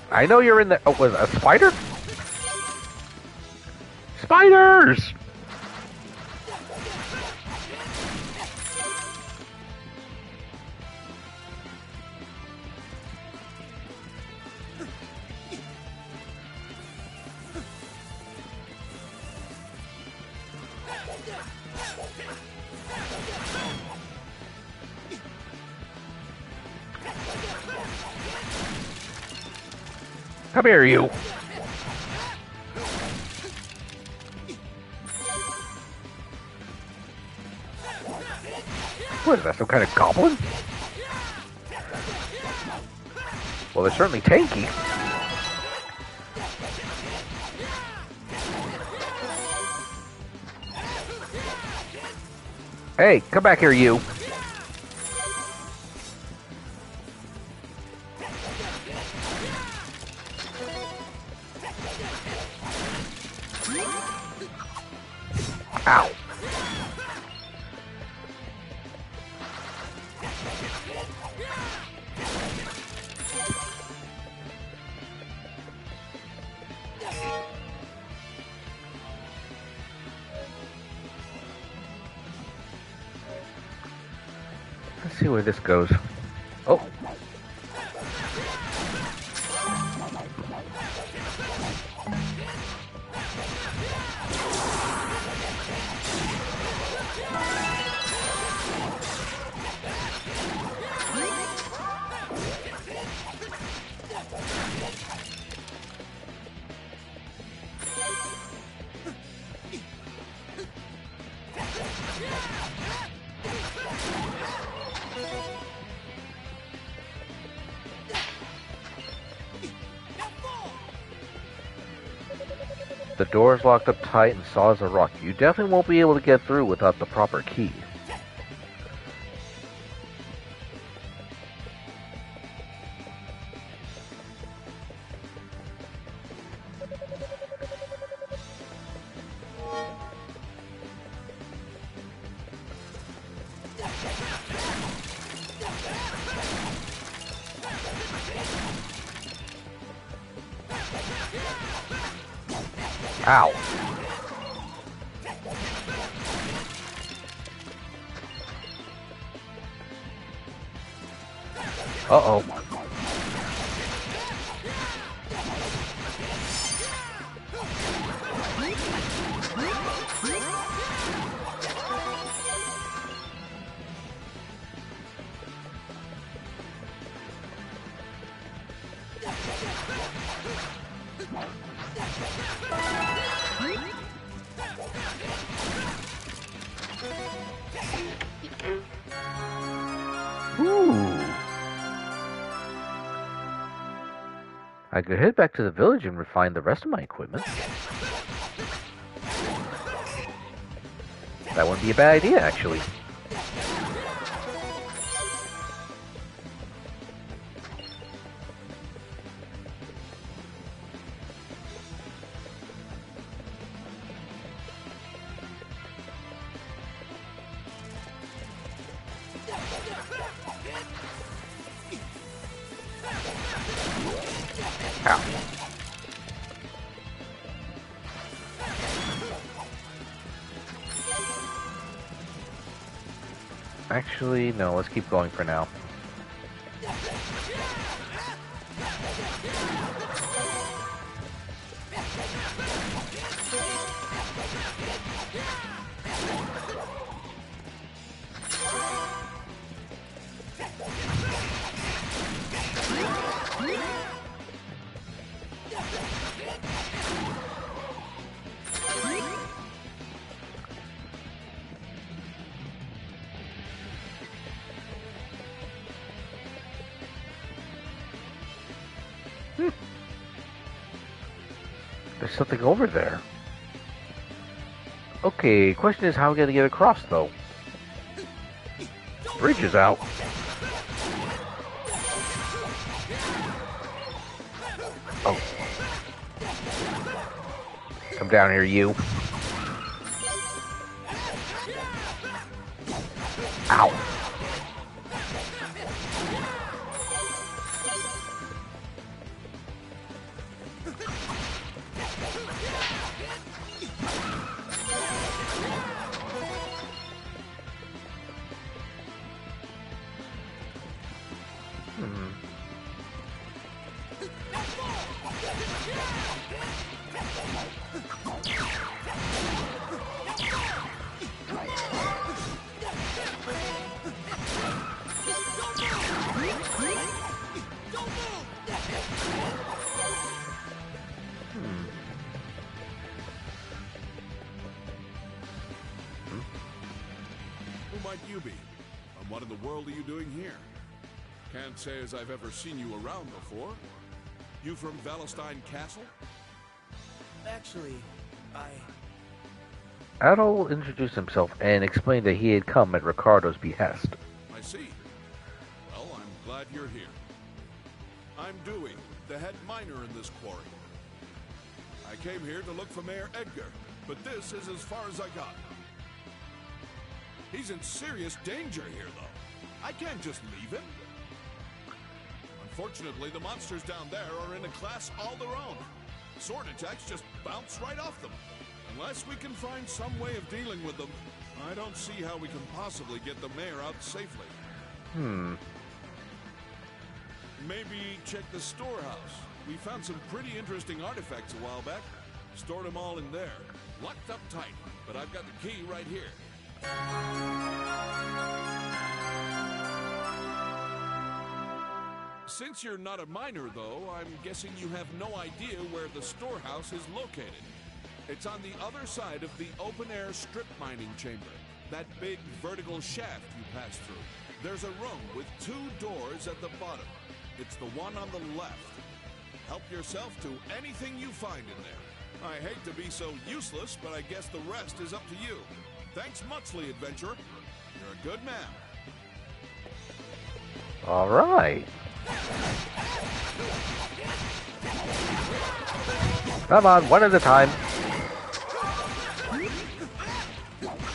I know you're in the... Oh, was it a spider? Spiders! Come here, you. What is that, some kind of goblin? Well, they're certainly tanky. Hey, come back here, you. Ow. Let's see where this goes. Oh. The door is locked up tight and solid as a rock. You definitely won't be able to get through without the proper key. Ow. Uh-oh. I could head back to the village and refine the rest of my equipment. That wouldn't be a bad idea, actually. Ow. Actually, no, let's keep going for now. There's something over there. Okay, question is how are we gonna get across, though? Bridge is out. Oh. Come down here, you. Ow. Who might you be? And what in the world are you doing here? Can't say as I've ever seen you around before. You from Valestein Castle? Actually, Adol introduced himself and explained that he had come at Ricardo's behest. I see. Well, I'm glad you're here. I'm Dewey, the head miner in this quarry. I came here to look for Mayor Edgar, but this is as far as I got. He's in serious danger here, though. I can't just leave him. Unfortunately, the monsters down there are in a class all their own. Sword attacks just bounce right off them. Unless we can find some way of dealing with them, I don't see how we can possibly get the mayor out safely. Maybe check the storehouse. We found some pretty interesting artifacts a while back. Stored them all in there. Locked up tight, but I've got the key right here. Since you're not a miner, though, I'm guessing you have no idea where the storehouse is located. It's on the other side of the open-air strip mining chamber. That big vertical shaft you pass through. There's a room with 2 doors at the bottom. It's the one on the left. Help yourself to anything you find in there. I hate to be so useless, but I guess the rest is up to you. Thanks muchly, adventurer. You're a good man. All right. Come on, one at a time.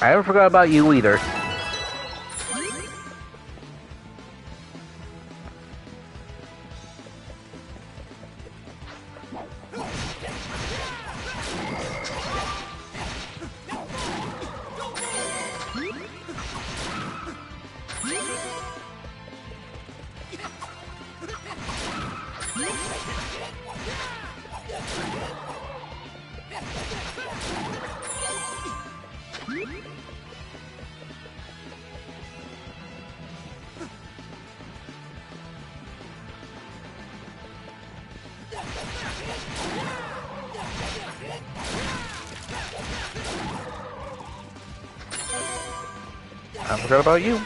I haven't forgot about you either. I forgot about you.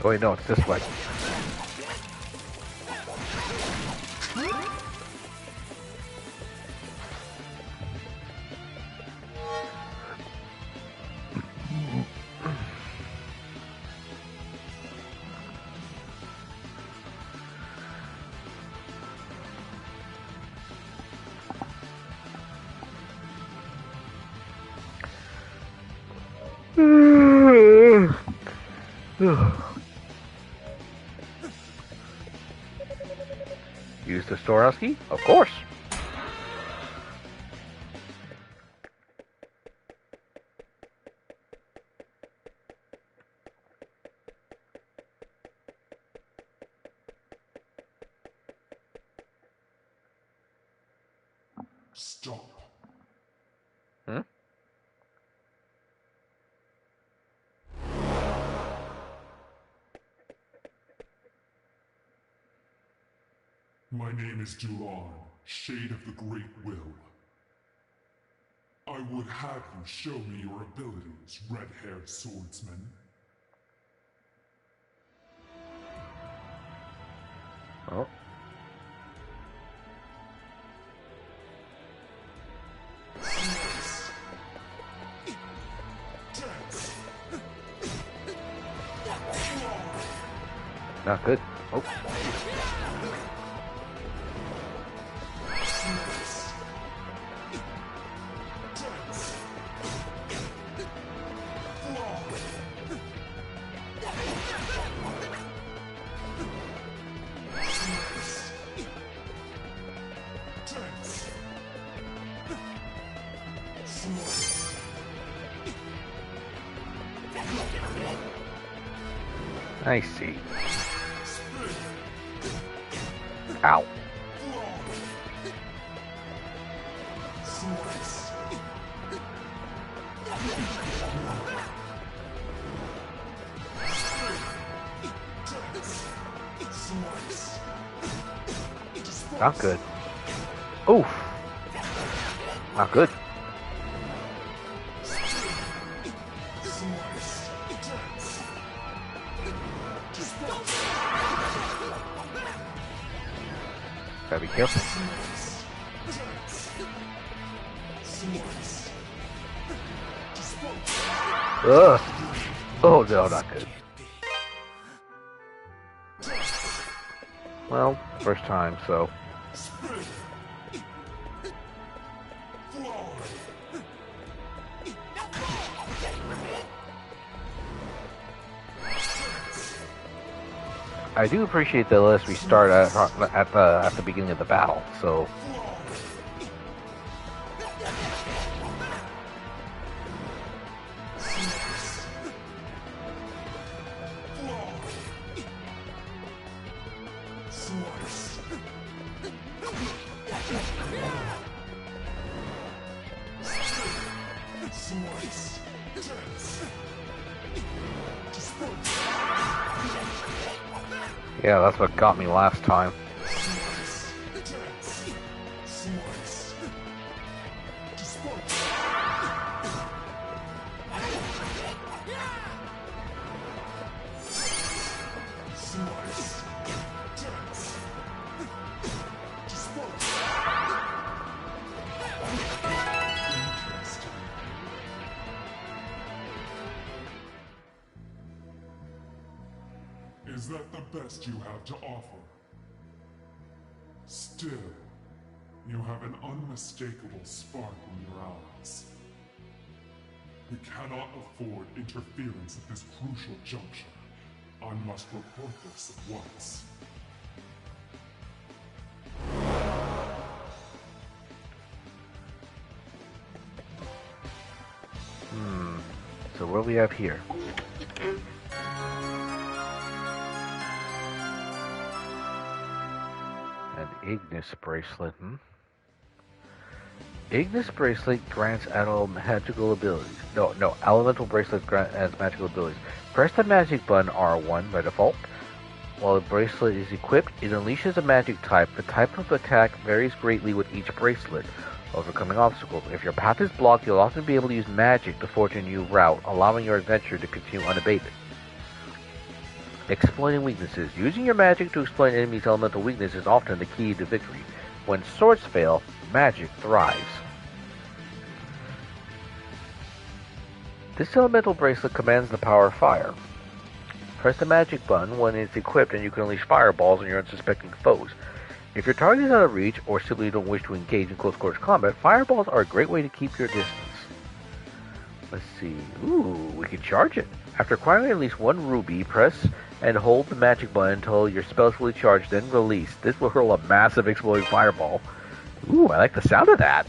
Oh wait, no, it's this way. Use the storehouse key? Of course. Stop. Hmm? My name is Dulan, Shade of the Great Will. I would have you show me your abilities, red-haired swordsman. Oh. Not good. Oh. I see. Ow. Not good. Oof. Not good. Gotta be careful. Ugh. Oh no, not good. Well, first time, so. I do appreciate the list we start at the beginning of the battle, so. Yeah, that's what got me last time. Is that the best you have to offer? Still, you have an unmistakable spark in your eyes. We cannot afford interference at this crucial juncture. I must report this at once. So what do we have here? An Ignis bracelet, Ignis bracelet grants Adol magical abilities. No, elemental bracelet adds magical abilities. Press the magic button R1 by default. While the bracelet is equipped, it unleashes a magic type. The type of attack varies greatly with each bracelet, overcoming obstacles. If your path is blocked, you'll often be able to use magic to forge a new route, allowing your adventure to continue unabated. Exploiting weaknesses. Using your magic to exploit an enemy's elemental weakness is often the key to victory. When swords fail, magic thrives. This elemental bracelet commands the power of fire. Press the magic button when it's equipped and you can unleash fireballs on your unsuspecting foes. If your target is out of reach or simply don't wish to engage in close quarters combat, fireballs are a great way to keep your distance. Let's see. Ooh, we can charge it. After acquiring at least one ruby, press and hold the magic button until your spell is fully charged, then release. This will hurl a massive exploding fireball. Ooh, I like the sound of that.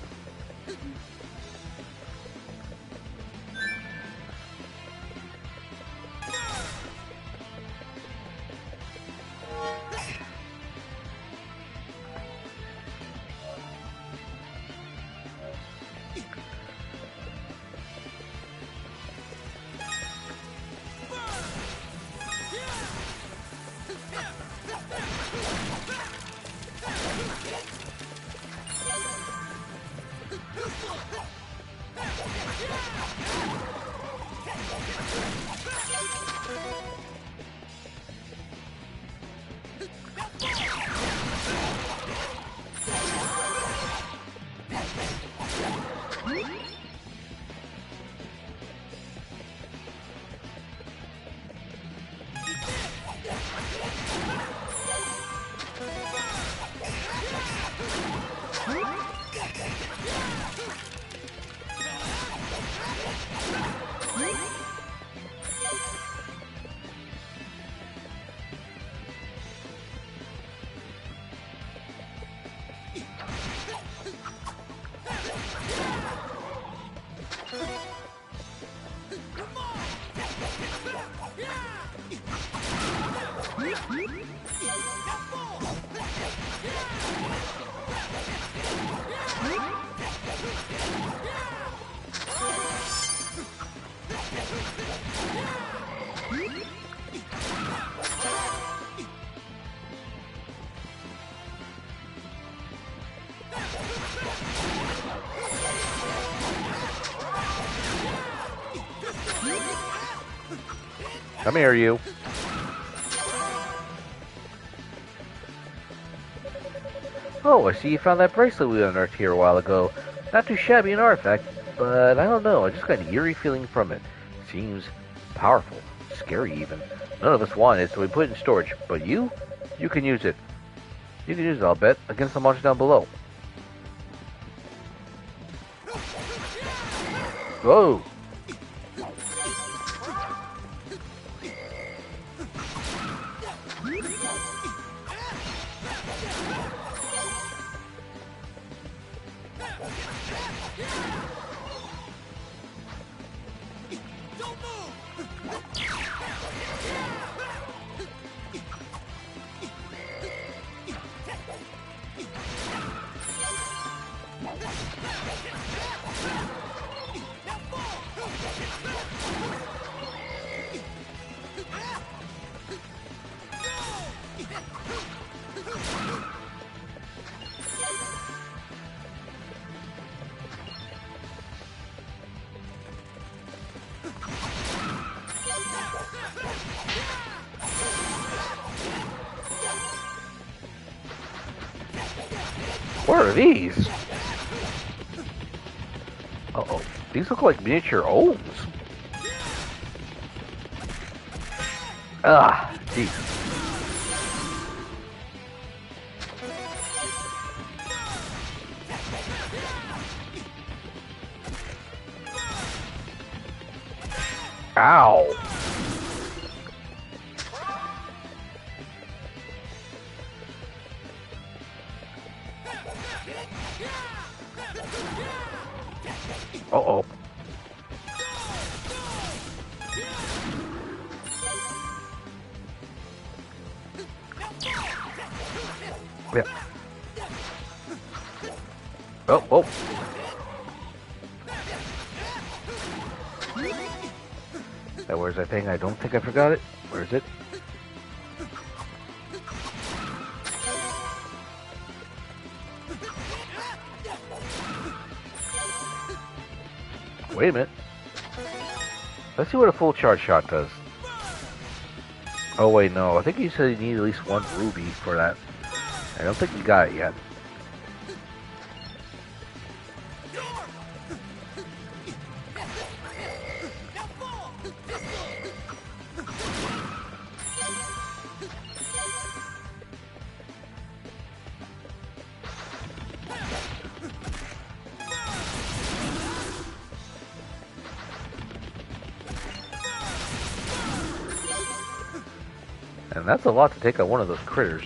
Come here, you. Oh, I see you found that bracelet we unearthed here a while ago. Not too shabby an artifact, but I don't know. I just got an eerie feeling from it. Seems powerful, scary even. None of us want it, so we put it in storage. But you can use it. You can use it, I'll bet, against the monster down below. Whoa! What are these? Uh-oh. These look like miniature O's. Ah, jeez. Ow. Uh-oh. Yeah. Oh, oh. Where's that thing? I don't think I forgot it. Where is it? Wait a minute. Let's see what a full charge shot does. Oh wait, no. I think you said you need at least one ruby for that. I don't think you got it yet. And that's a lot to take on one of those critters.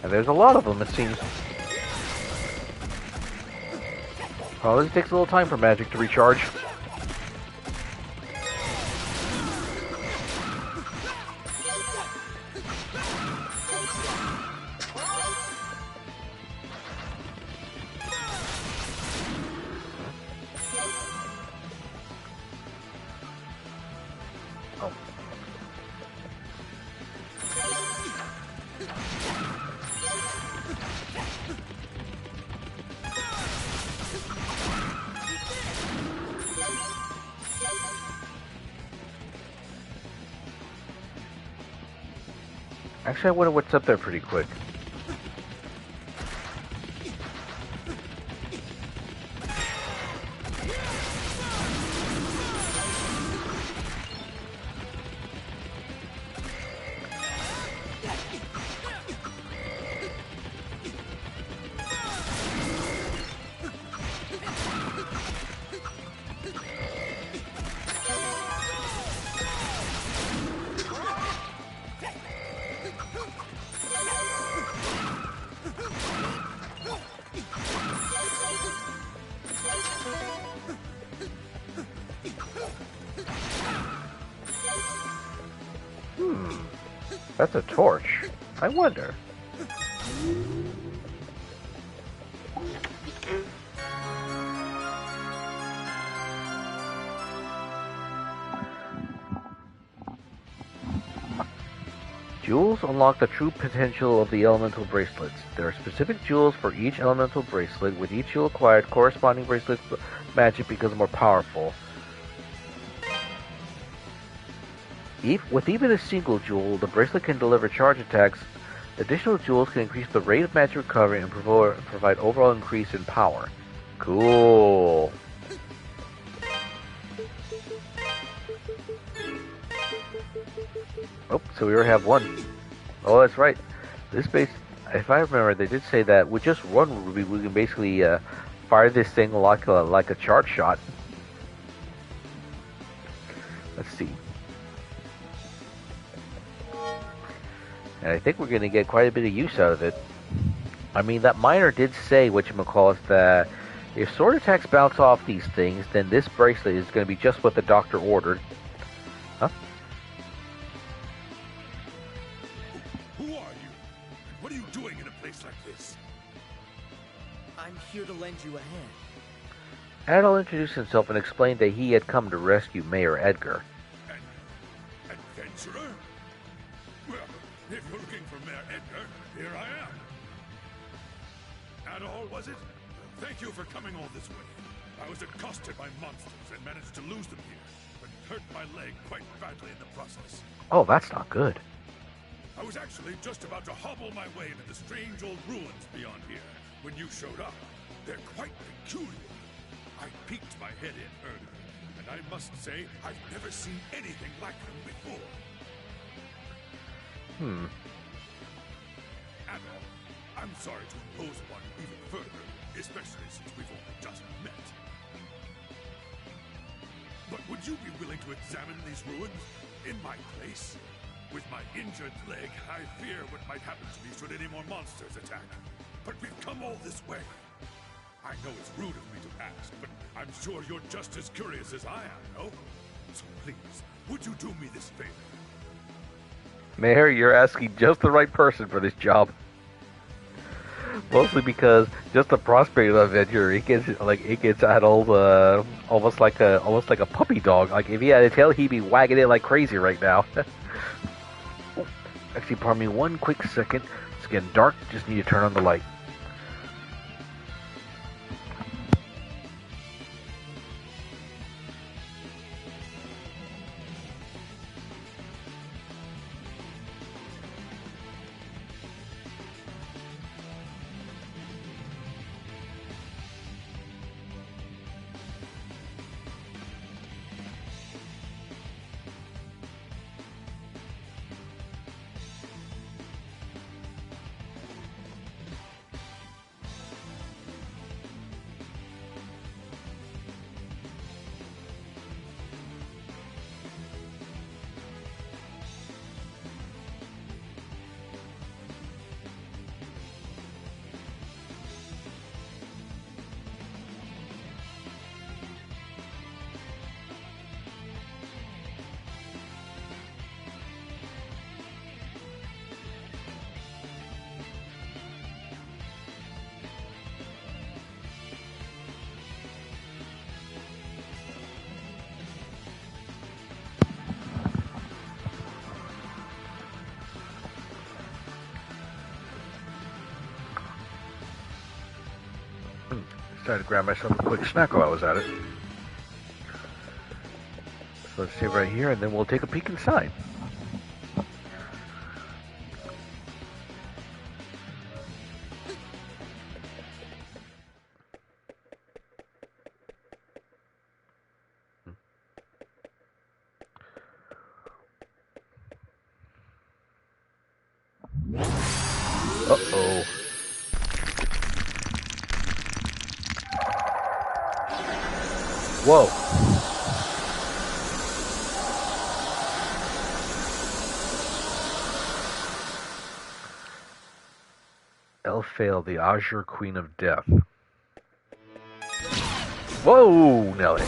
And there's a lot of them, it seems. Probably takes a little time for magic to recharge. Actually, I wonder what's up there pretty quick. That's a torch. I wonder. Jewels unlock the true potential of the elemental bracelets. There are specific jewels for each elemental bracelet. With each jewel acquired, corresponding bracelet's magic becomes more powerful. With even a single jewel, the bracelet can deliver charge attacks. Additional jewels can increase the rate of magic recovery and provide overall increase in power. Cool. Oh, so we already have one. Oh, that's right. This base, if I remember, they did say that with just one ruby, we can basically fire this thing like a charge shot. Let's see. And I think we're going to get quite a bit of use out of it. I mean, that miner did say, whatchamacallit, that if sword attacks bounce off these things, then this bracelet is going to be just what the doctor ordered. Huh? Who are you? And what are you doing in a place like this? I'm here to lend you a hand. Adol introduced himself and explained that he had come to rescue Mayor Edgar. An adventurer? Well, if you're looking for Mayor Edgar, here I am. Adol, was it? Thank you for coming all this way. I was accosted by monsters and managed to lose them here, but hurt my leg quite badly in the process. Oh, that's not good. I was actually just about to hobble my way into the strange old ruins beyond here when you showed up. They're quite peculiar. I peeked my head in earlier, and I must say I've never seen anything like them before. Adol, I'm sorry to impose upon you even further, especially since we've only just met. But would you be willing to examine these ruins in my place? With my injured leg, I fear what might happen to me should any more monsters attack. But we've come all this way. I know it's rude of me to ask, but I'm sure you're just as curious as I am, no? So please, would you do me this favor? Mayor, you're asking just the right person for this job. Mostly because just the prospect of the adventure, it gets Adol almost like a puppy dog. Like if he had a tail, he'd be wagging it like crazy right now. Oh, actually, pardon me one quick second. It's getting dark. Just need to turn on the light. Decided to grab myself a quick snack while I was at it. So let's save right here, and then we'll take a peek inside. Uh-oh. Whoa. Elphael, the Azure Queen of Death. Whoa, Nelly.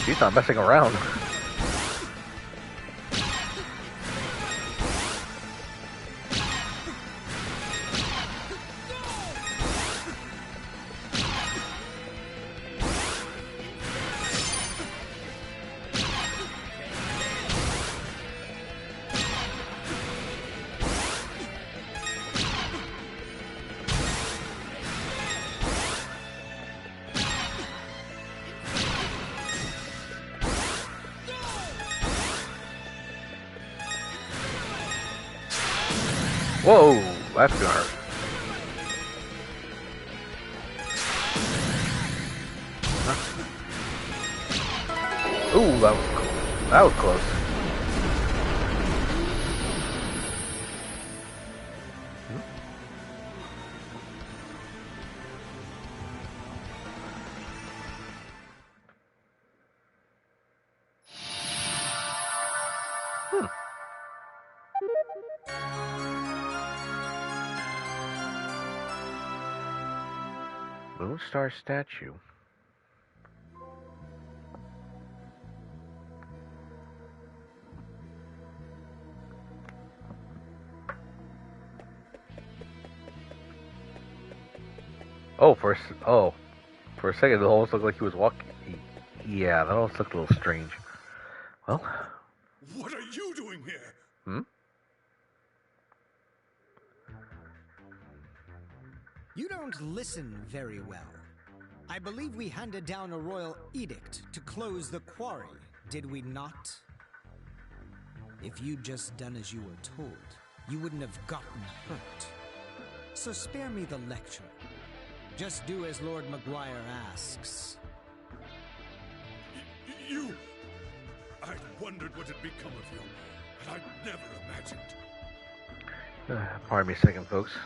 She's not messing around. Whoa, that's gonna hurt. Huh? Ooh, that was close. Moonstar statue. For a second, it almost looked like he was walking. Yeah, that almost looked a little strange. Well, what are you doing here? You don't listen very well. I believe we handed down a royal edict to close the quarry, did we not? If you'd just done as you were told, you wouldn't have gotten hurt. So spare me the lecture. Just do as Lord Memoire asks. You... I wondered what had become of you, and I'd never imagined. Pardon me a second, folks.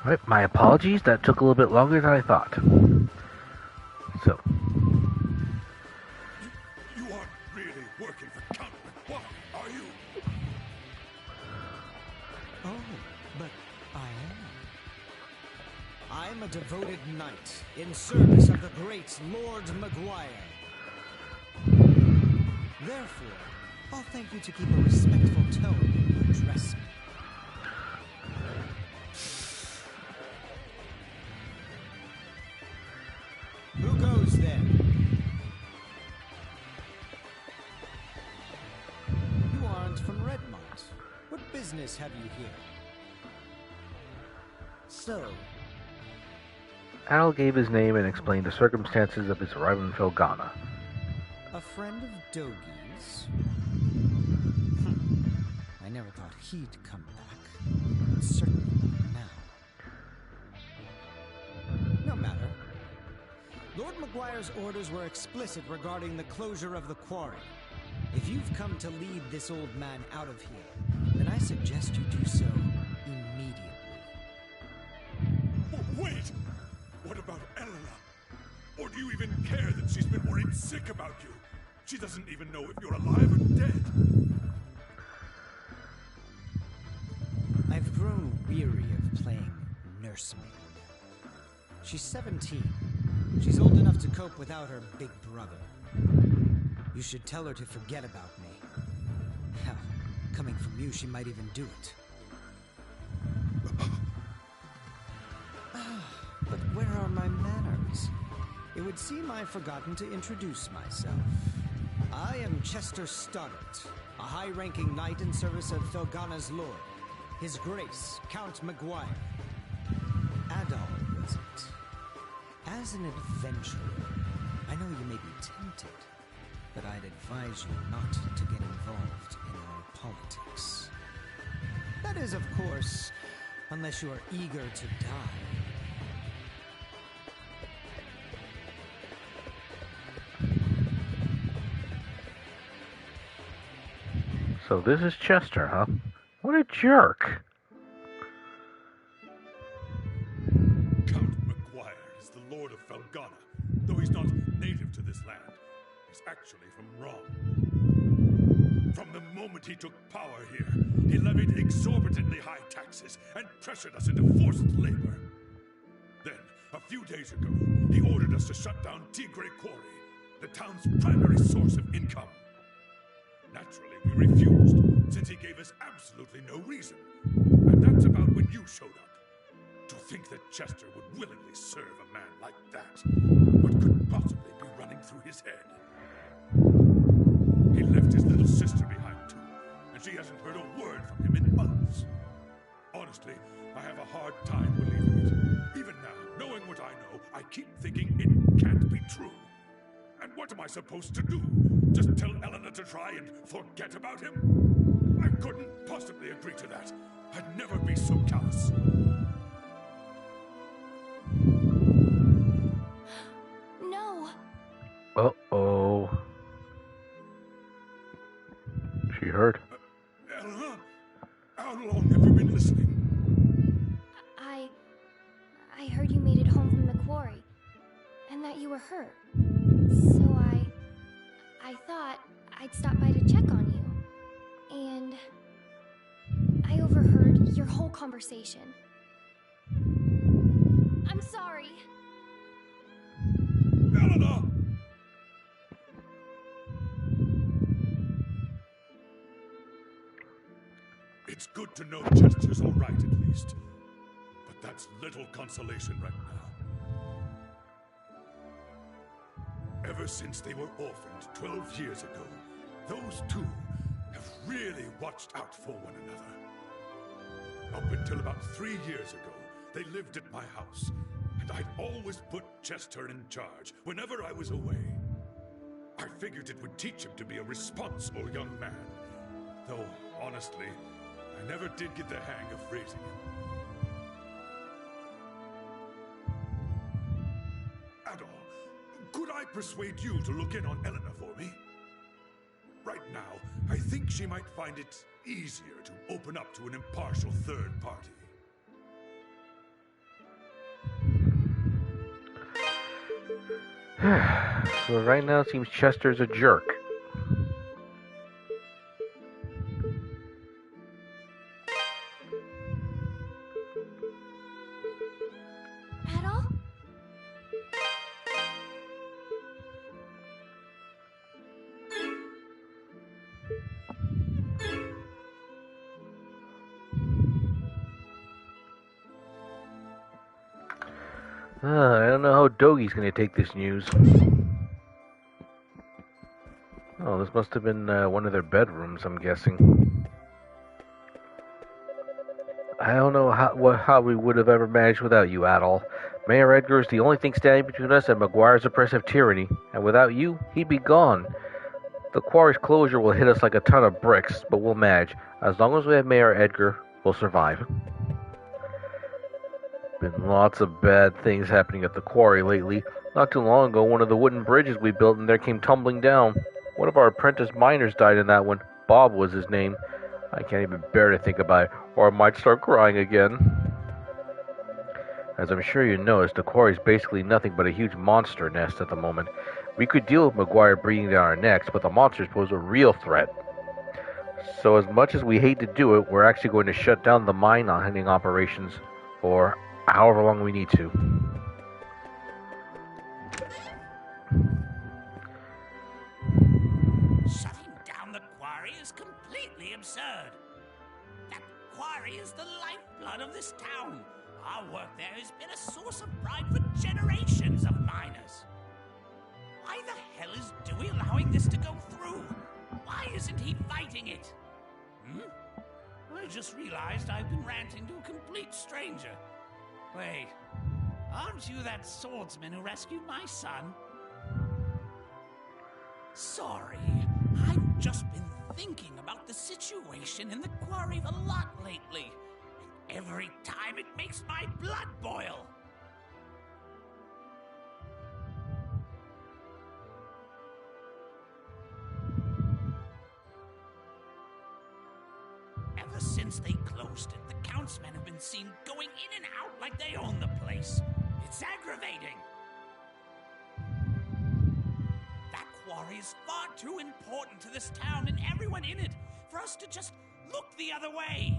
Alright, my apologies. That took a little bit longer than I thought. So. You aren't really working for Count McGuire, are you? Oh, but I am. I'm a devoted knight in service of the great Lord Maguire. Therefore, I'll thank you to keep a respectful tone in your dressing. Who goes there? You aren't from Redmont. What business have you here? So... Adol gave his name and explained the circumstances of his arrival in Felghana. A friend of Dogi's? I never thought he'd come back. Certainly not now. No matter. Lord Maguire's orders were explicit regarding the closure of the quarry. If you've come to lead this old man out of here, then I suggest you do so immediately. Wait! What about Elena? Or do you even care that she's been worried sick about you? She doesn't even know if you're alive or dead. I've grown weary of playing nursemaid. She's 17. She's old enough to cope without her big brother. You should tell her to forget about me. Hell, coming from you, she might even do it. But where are my manners? It would seem I've forgotten to introduce myself. I am Chester Stoddart, a high-ranking knight in service of Felghana's lord, His Grace, Count Maguire. Adol, was it? As an adventurer, I know you may be tempted, but I'd advise you not to get involved in our politics. That is, of course, unless you are eager to die. So this is Chester, huh? What a jerk. Count Maguire is the Lord of Felghana, though he's not native to this land. He's actually from Rom. From the moment he took power here, he levied exorbitantly high taxes and pressured us into forced labor. Then, a few days ago, he ordered us to shut down thier Quarry, the town's primary source of income. Naturally, we refused, since he gave us absolutely no reason. And that's about when you showed up. To think that Chester would willingly serve a man like that. What could possibly be running through his head? He left his little sister behind too, and she hasn't heard a word from him in months. Honestly, I have a hard time believing it. Even now, knowing what I know, I keep thinking it can't be true. And what am I supposed to do? Just tell Elena to try and forget about him? I couldn't possibly agree to that. I'd never be so callous. No. Uh-oh. She heard. Elena? How long have you been listening? I heard you made it home from the quarry, and that you were hurt. So I thought I'd stop by to check on you. And I overheard your whole conversation. I'm sorry. Elena! It's good to know Chester's all right, at least. But that's little consolation right now. Ever since they were orphaned 12 years ago, those two have really watched out for one another. Up until about 3 years ago, they lived at my house, and I'd always put Chester in charge whenever I was away. I figured it would teach him to be a responsible young man, though, honestly, I never did get the hang of raising him. Adol, could I persuade you to look in on Elena for me? Right now, I think she might find it easier to open up to an impartial third party. So right now it seems Chester's a jerk. Adol? I don't know how Dogi's gonna take this news. Oh, this must have been one of their bedrooms, I'm guessing. I don't know how we would have ever managed without you, Adol. Mayor Edgar is the only thing standing between us and Memoire's oppressive tyranny, and without you, he'd be gone. The quarry's closure will hit us like a ton of bricks, but we'll manage. As long as we have Mayor Edgar, we'll survive. Been lots of bad things happening at the quarry lately. Not too long ago, one of the wooden bridges we built in there came tumbling down. One of our apprentice miners died in that one. Bob was his name. I can't even bear to think about it, or I might start crying again. As I'm sure you noticed, the quarry is basically nothing but a huge monster nest at the moment. We could deal with Memoire breathing down our necks, but the monsters pose a real threat. So as much as we hate to do it, we're actually going to shut down the mine-hunting operations for however long we need to. Shutting down the quarry is completely absurd. That quarry is the lifeblood of this town. Our work there has been a source of pride for generations of miners. Why the hell is Dewey allowing this to go through? Why isn't he fighting it? I just realized I've been ranting to a complete stranger. Wait, aren't you that swordsman who rescued my son? Sorry, I've just been thinking about the situation in the quarry a lot lately. And every time it makes my blood boil. Ever since they closed it, the Countsmen have been seen going in and out like they own the place. It's aggravating. That quarry is far too important to this town and everyone in it for us to just look the other way.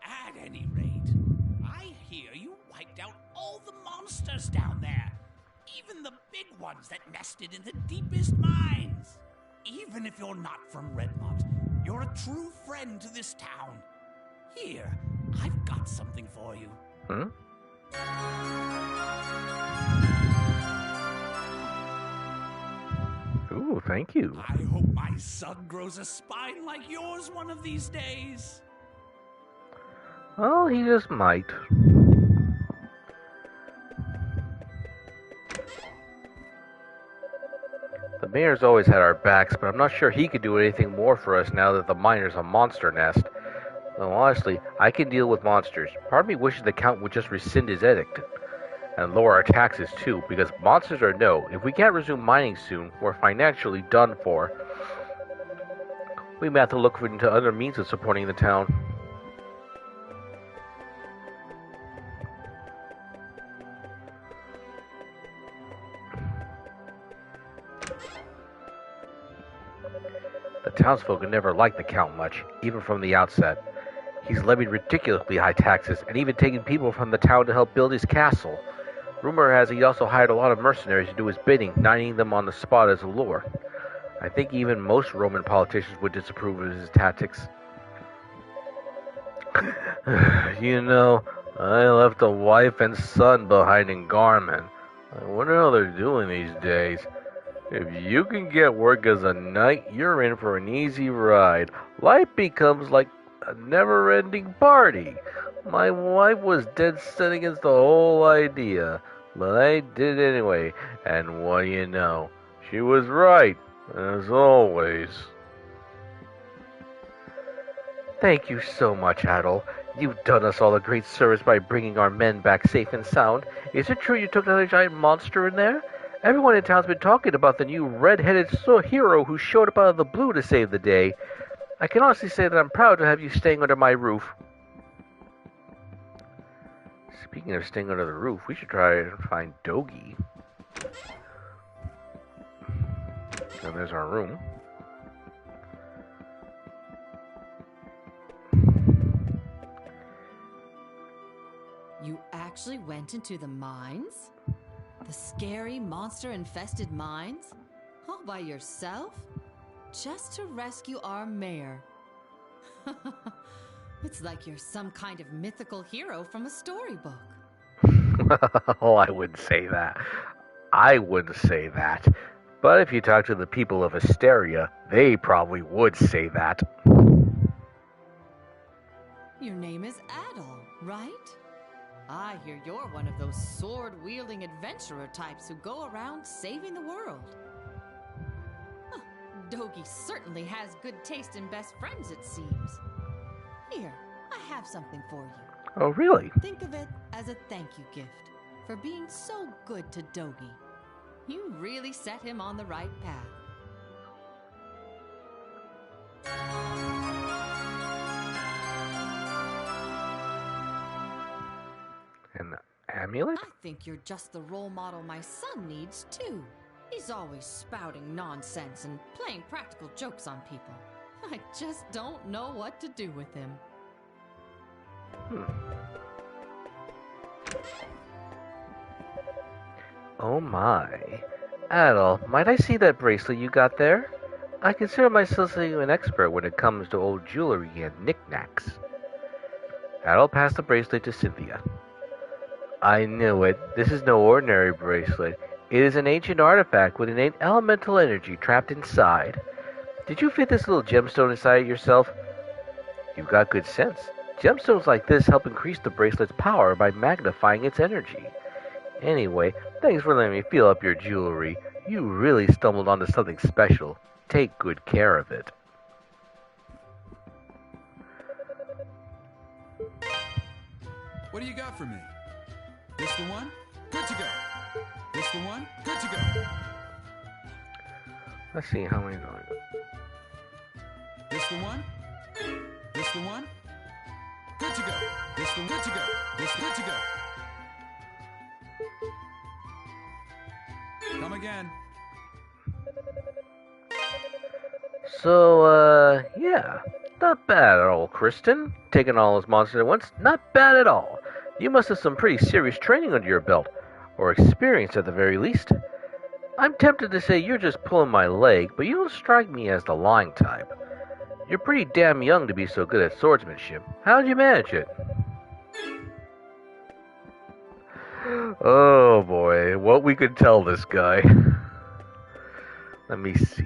At any rate, I hear you wiped out all the monsters down there. Even the big ones that nested in the deepest mines. Even if you're not from Redmont, you're a true friend to this town. Here, I've got something for you. Ooh, thank you. I hope my son grows a spine like yours one of these days. Well, he just might. The mayor's always had our backs, but I'm not sure he could do anything more for us now that the miner's a monster nest. Though honestly, I can deal with monsters. Part of me wishes the Count would just rescind his edict. And lower our taxes too, because monsters or no, if we can't resume mining soon, we're financially done for. We may have to look into other means of supporting the town. The townsfolk have never liked the Count much, even from the outset. He's levied ridiculously high taxes, and even taken people from the town to help build his castle. Rumor has he also hired a lot of mercenaries to do his bidding, knighting them on the spot as a lure. I think even most Roman politicians would disapprove of his tactics. You know, I left a wife and son behind in Garmin. I wonder how they're doing these days. If you can get work as a knight, you're in for an easy ride. Life becomes like a never-ending party. My wife was dead set against the whole idea, but I did anyway, and what do you know? She was right, as always. Thank you so much, Adol. You've done us all a great service by bringing our men back safe and sound. Is it true you took another giant monster in there? Everyone in town's been talking about the new red-headed hero who showed up out of the blue to save the day. I can honestly say that I'm proud to have you staying under my roof. Speaking of staying under the roof, we should try and find Dogi. And there's our room. You actually went into the mines? The scary, monster-infested mines? All by yourself? Just to rescue our mayor? It's like you're some kind of mythical hero from a storybook. Oh, I wouldn't say that. I wouldn't say that. But if you talk to the people of Esteria, they probably would say that. Your name is Adol, right? I hear you're one of those sword-wielding adventurer types who go around saving the world. Huh, Dogi certainly has good taste in best friends, it seems. Here, I have something for you. Oh, really? Think of it as a thank you gift for being so good to Dogi. You really set him on the right path. An amulet? I think you're just the role model my son needs, too. He's always spouting nonsense and playing practical jokes on people. I just don't know what to do with him. Oh my. Adol, might I see that bracelet you got there? I consider myself an expert when it comes to old jewelry and knickknacks. Adol passed the bracelet to Cynthia. I knew it. This is no ordinary bracelet. It is an ancient artifact with innate elemental energy trapped inside. Did you fit this little gemstone inside it yourself? You've got good sense. Gemstones like this help increase the bracelet's power by magnifying its energy. Anyway, thanks for letting me feel up your jewelry. You really stumbled onto something special. Take good care of it. What do you got for me? This the one? Good to go. This the one? Good to go. Let's see how many going. This the one? This the one? Good to go. This the good to go. This good to go. Come again. So, yeah. Not bad, Adol Christin. Taking all those monsters at once, not bad at all. You must have some pretty serious training under your belt, or experience at the very least. I'm tempted to say you're just pulling my leg, but you don't strike me as the lying type. You're pretty damn young to be so good at swordsmanship. How'd you manage it? Oh boy, what we could tell this guy. Let me see.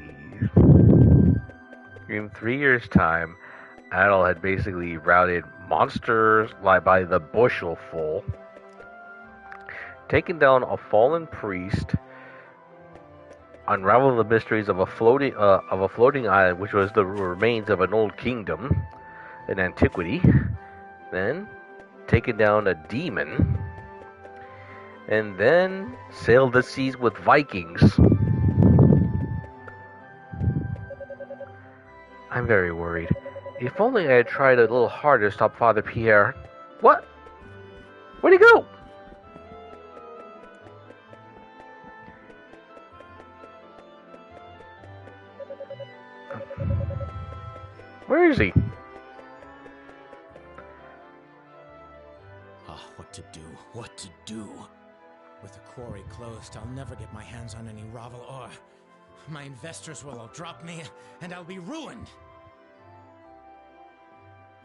In 3 years' time, Adol had basically routed monsters like by the bushelful, taken down a fallen priest, unraveled the mysteries of a floating island, which was the remains of an old kingdom in antiquity, then taken down a demon, and then sailed the seas with Vikings. I'm very worried. If only I had tried a little harder to stop Father Pierre. What? Where'd he go? Where is he? Oh, what to do? What to do? With the quarry closed, I'll never get my hands on any Ravel ore. My investors will all drop me, and I'll be ruined.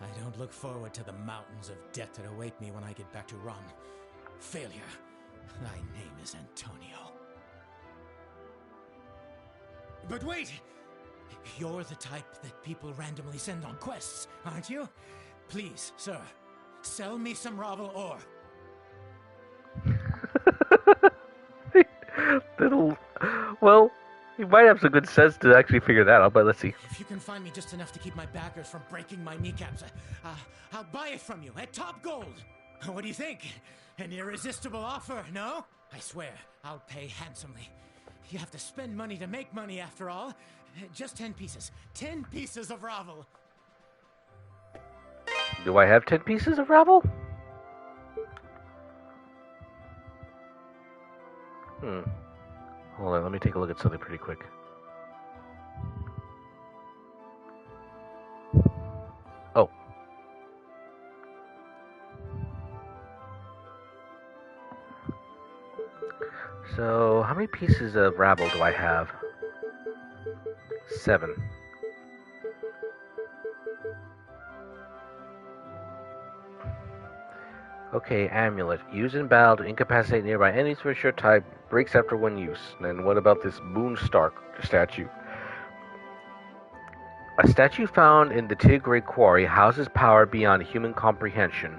I don't look forward to the mountains of debt that await me when I get back to Rum. Failure. Thy name is Antonio. But wait! You're the type that people randomly send on quests, aren't you? Please, sir, sell me some Ravel ore. Well, you might have some good sense to actually figure that out, but let's see. If you can find me just enough to keep my backers from breaking my kneecaps, I'll buy it from you at top gold. What do you think? An irresistible offer, no? I swear, I'll pay handsomely. You have to spend money to make money, after all. Just 10 pieces. 10 pieces of Ravel. Do I have 10 pieces of Ravel? Hold on, let me take a look at something pretty quick. Oh. So, how many pieces of rabble do I have? 7. Okay, amulet. Used in battle to incapacitate nearby enemies for a short time. Breaks after one use. And what about this Moonstar statue? A statue found in the Tigray quarry houses power beyond human comprehension.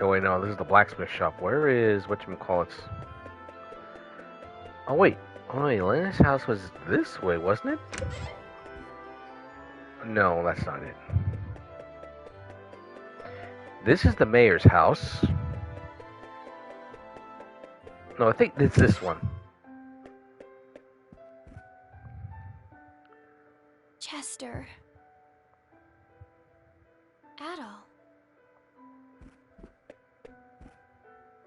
Oh wait, no, this is the blacksmith shop. Where is whatchamacallits? Oh wait, Elena's house was this way, wasn't it? No, that's not it. This is the mayor's house. No, I think it's this one. Chester. Adol.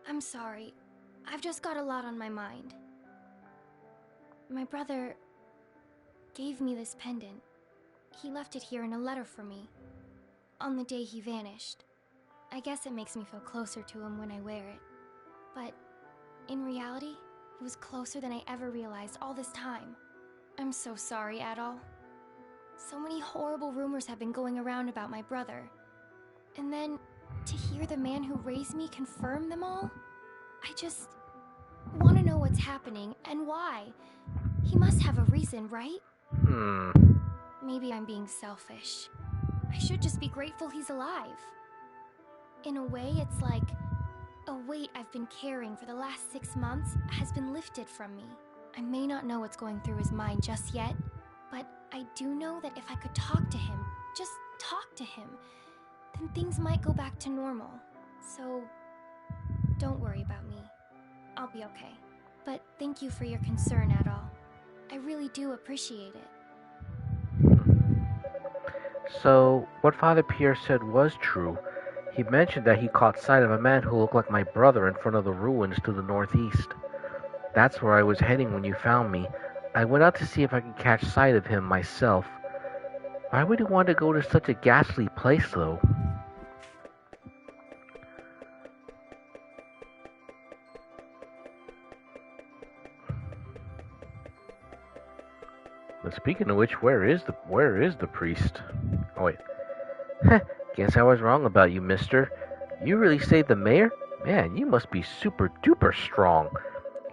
I'm sorry. I've just got a lot on my mind. My brother gave me this pendant. He left it here in a letter for me. On the day he vanished. I guess it makes me feel closer to him when I wear it. But in reality, it was closer than I ever realized all this time. I'm so sorry, Adol. So many horrible rumors have been going around about my brother. And then, to hear the man who raised me confirm them all? I just want to know what's happening and why. He must have a reason, right? Maybe I'm being selfish. I should just be grateful he's alive. In a way, it's like a weight I've been carrying for the last 6 months has been lifted from me. I may not know what's going through his mind just yet, but I do know that if I could talk to him, just talk to him, then things might go back to normal. So, don't worry about me. I'll be okay. But thank you for your concern, Adol. I really do appreciate it. So, what Father Pierre said was true. He mentioned that he caught sight of a man who looked like my brother in front of the ruins to the northeast. That's where I was heading when you found me. I went out to see if I could catch sight of him myself. Why would he want to go to such a ghastly place, though? But speaking of which, where is the priest? Oh wait. Guess I was wrong about you, mister. You really saved the mayor? Man, you must be super duper strong.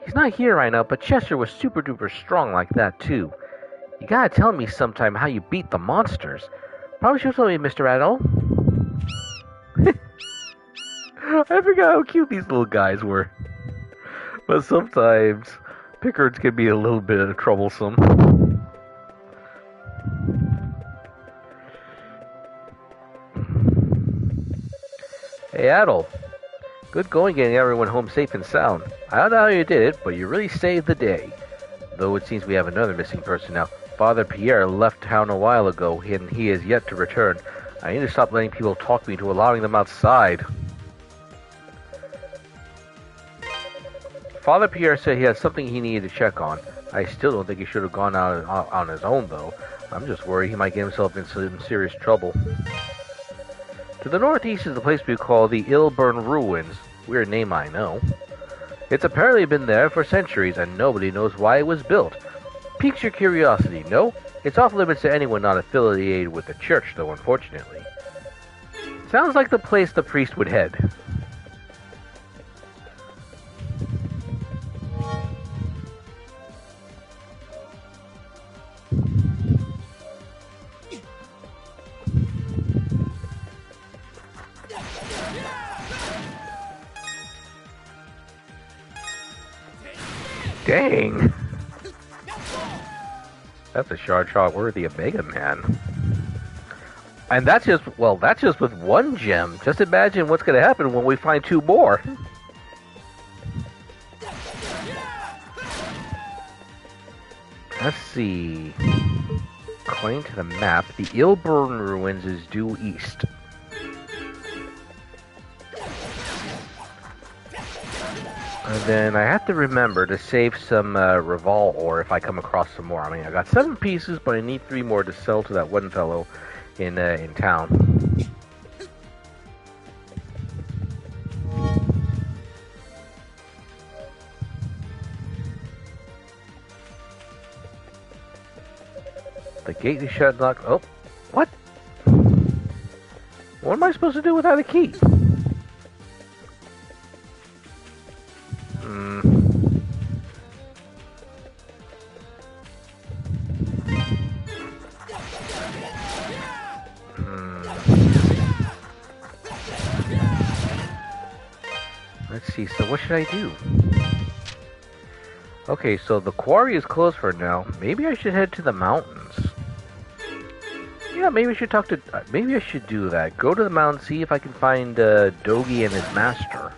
He's not here right now, but Chester was super duper strong like that too. You gotta tell me sometime how you beat the monsters. Probably should tell me, Mr. Adol. I forgot how cute these little guys were. But sometimes Pickards can be a little bit troublesome. Hey Adol, good going getting everyone home safe and sound. I don't know how you did it, but you really saved the day. Though it seems we have another missing person now. Father Pierre left town a while ago, and he is yet to return. I need to stop letting people talk me into allowing them outside. Father Pierre said he had something he needed to check on. I still don't think he should have gone out on his own, though. I'm just worried he might get himself in some serious trouble. To the northeast is the place we call the Illburn Ruins. Weird name, I know. It's apparently been there for centuries, and nobody knows why it was built. Piques your curiosity, no? It's off limits to anyone not affiliated with the church, though, unfortunately. Sounds like the place the priest would head. Dang! That's a shot worthy of Mega Man. And that's just with one gem. Just imagine what's going to happen when we find 2 more. Let's see. According to the map, the Ilburn ruins is due east. And then I have to remember to save some Revolve ore if I come across some more. I mean, I got 7 pieces, but I need 3 more to sell to that one fellow in town. The gate is shut. Locked. Oh, what? What am I supposed to do without a key? Let's see, so what should I do? Okay, so the quarry is closed for now. Maybe I should head to the mountains. Yeah, maybe I should talk to... maybe I should do that. Go to the mountain, see if I can find Dogi and his master.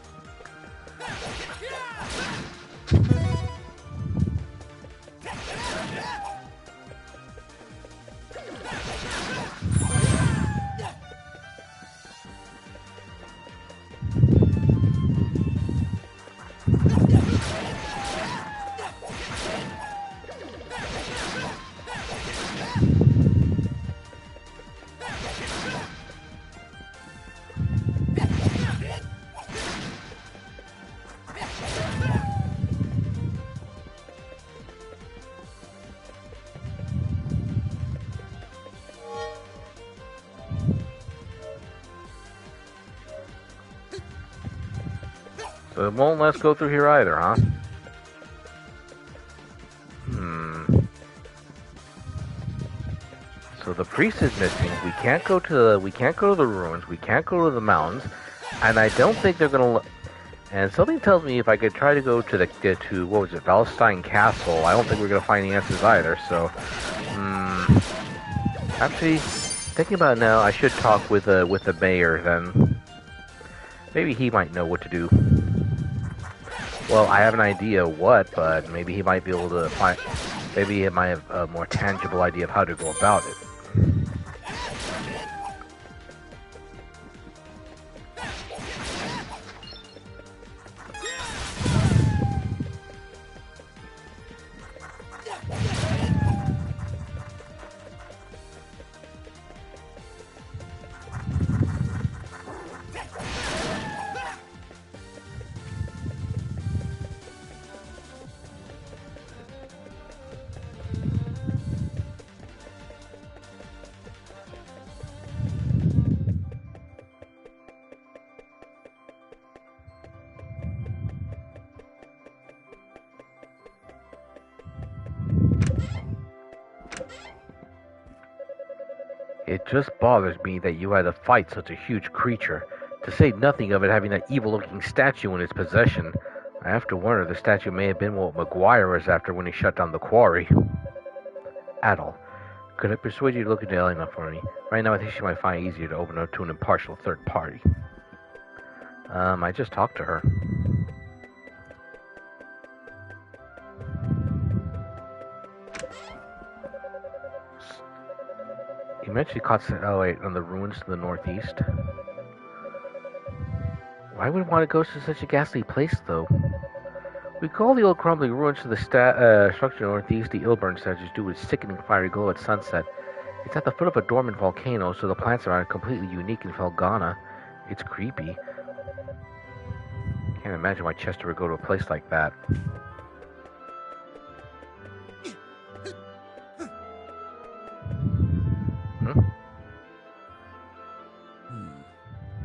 So it won't let us go through here either, huh? So the priest is missing. We can't go to the ruins. We can't go to the mountains, and I don't think they're gonna. And something tells me if I could try to go to what was it, Valstein Castle, I don't think we're gonna find the answers either. So, actually, thinking about it now, I should talk with the mayor then. Maybe he might know what to do. Well, I have an idea what, but maybe he might be able to find... Maybe he might have a more tangible idea of how to go about it. It just bothers me that you had to fight such a huge creature, to say nothing of it having that evil-looking statue in its possession. I have to wonder the statue may have been what Memoire was after when he shut down the quarry. Adol, could I persuade you to look into Elena for me? Right now I think she might find it easier to open up to an impartial third party. I just talked to her. You mentioned you caught on the ruins to the northeast. Why would one want to go to such a ghastly place, though? We call the old crumbling ruins to the structure northeast the Ilburn statues due to its sickening fiery glow at sunset. It's at the foot of a dormant volcano, so the plants around it are completely unique in Felghana. It's creepy. Can't imagine why Chester would go to a place like that.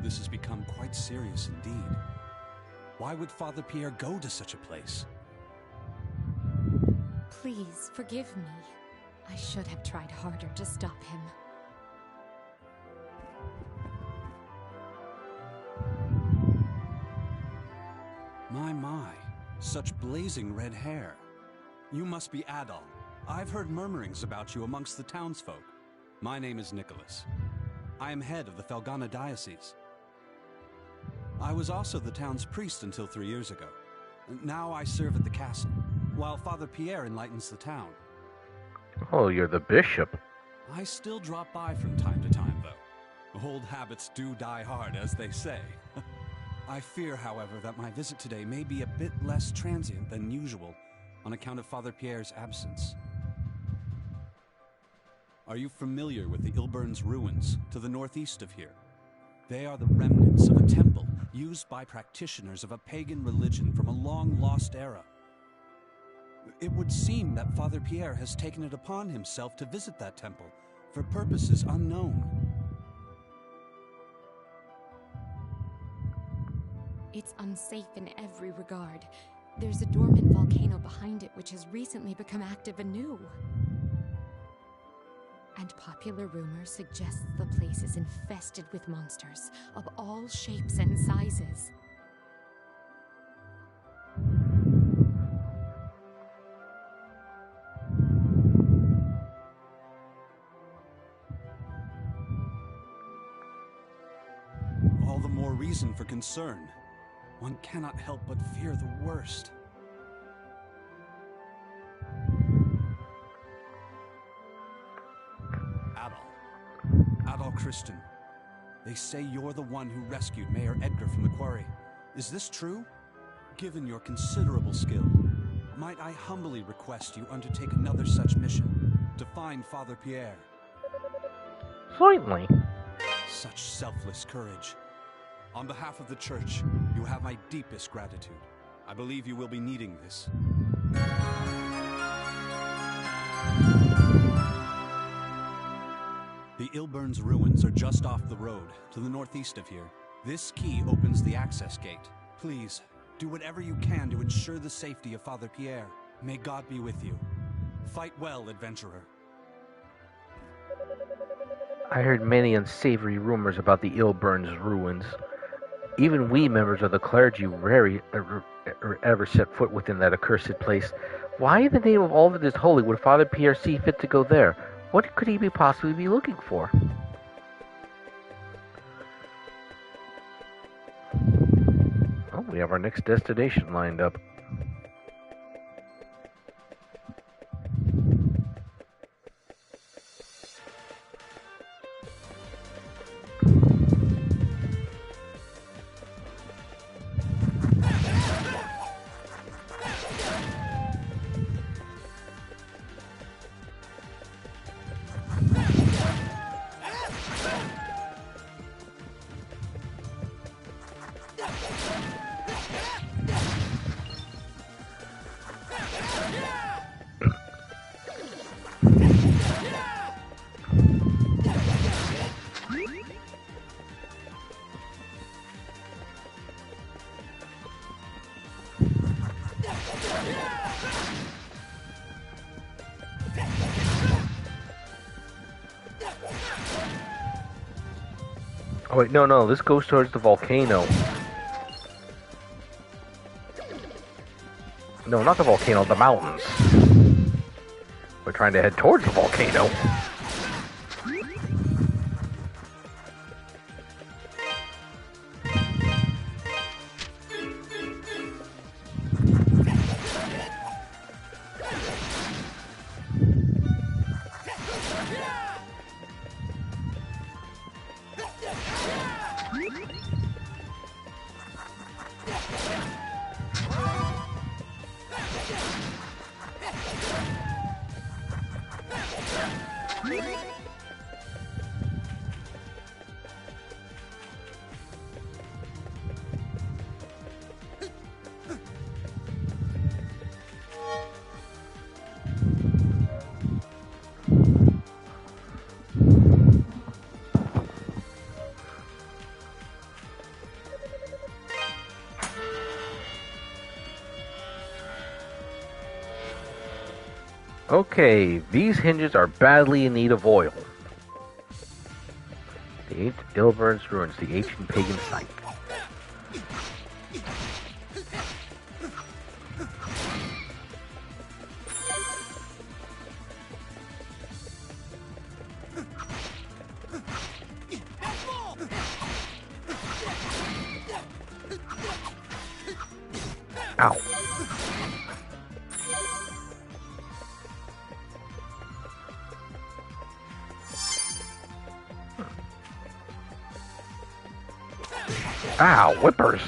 This has become quite serious indeed. Why would Father Pierre go to such a place? Please, forgive me. I should have tried harder to stop him. My, such blazing red hair. You must be Adol. I've heard murmurings about you amongst the townsfolk. My name is Nicholas. I am head of the Felghana diocese. I was also the town's priest until 3 years ago. Now I serve at the castle, while Father Pierre enlightens the town. Oh, you're the bishop. I still drop by from time to time, though. Old habits do die hard, as they say. I fear, however, that my visit today may be a bit less transient than usual on account of Father Pierre's absence. Are you familiar with the Ilburn's ruins to the northeast of here? They are the remnants of a temple used by practitioners of a pagan religion from a long-lost era. It would seem that Father Pierre has taken it upon himself to visit that temple for purposes unknown. It's unsafe in every regard. There's a dormant volcano behind it which has recently become active anew. And popular rumor suggests the place is infested with monsters of all shapes and sizes. All the more reason for concern. One cannot help but fear the worst. Adol Christin, they say you're the one who rescued Mayor Edgar from the quarry. Is this true? Given your considerable skill, might I humbly request you undertake another such mission to find Father Pierre? Certainly. Such selfless courage. On behalf of the church, you have my deepest gratitude. I believe you will be needing this. The Ilburn's ruins are just off the road, to the northeast of here. This key opens the access gate. Please, do whatever you can to ensure the safety of Father Pierre. May God be with you. Fight well, adventurer. I heard many unsavory rumors about the Ilburn's ruins. Even we, members of the clergy, rarely ever set foot within that accursed place. Why in the name of all that is holy would Father Pierre see fit to go there? What could he possibly be looking for? Oh, we have our next destination lined up. Oh wait, no, this goes towards the volcano. No, not the volcano, the mountains. We're trying to head towards the volcano. Okay, these hinges are badly in need of oil. The ancient Ilburn's ruins, the ancient pagan site. Ow. Ow, whippers.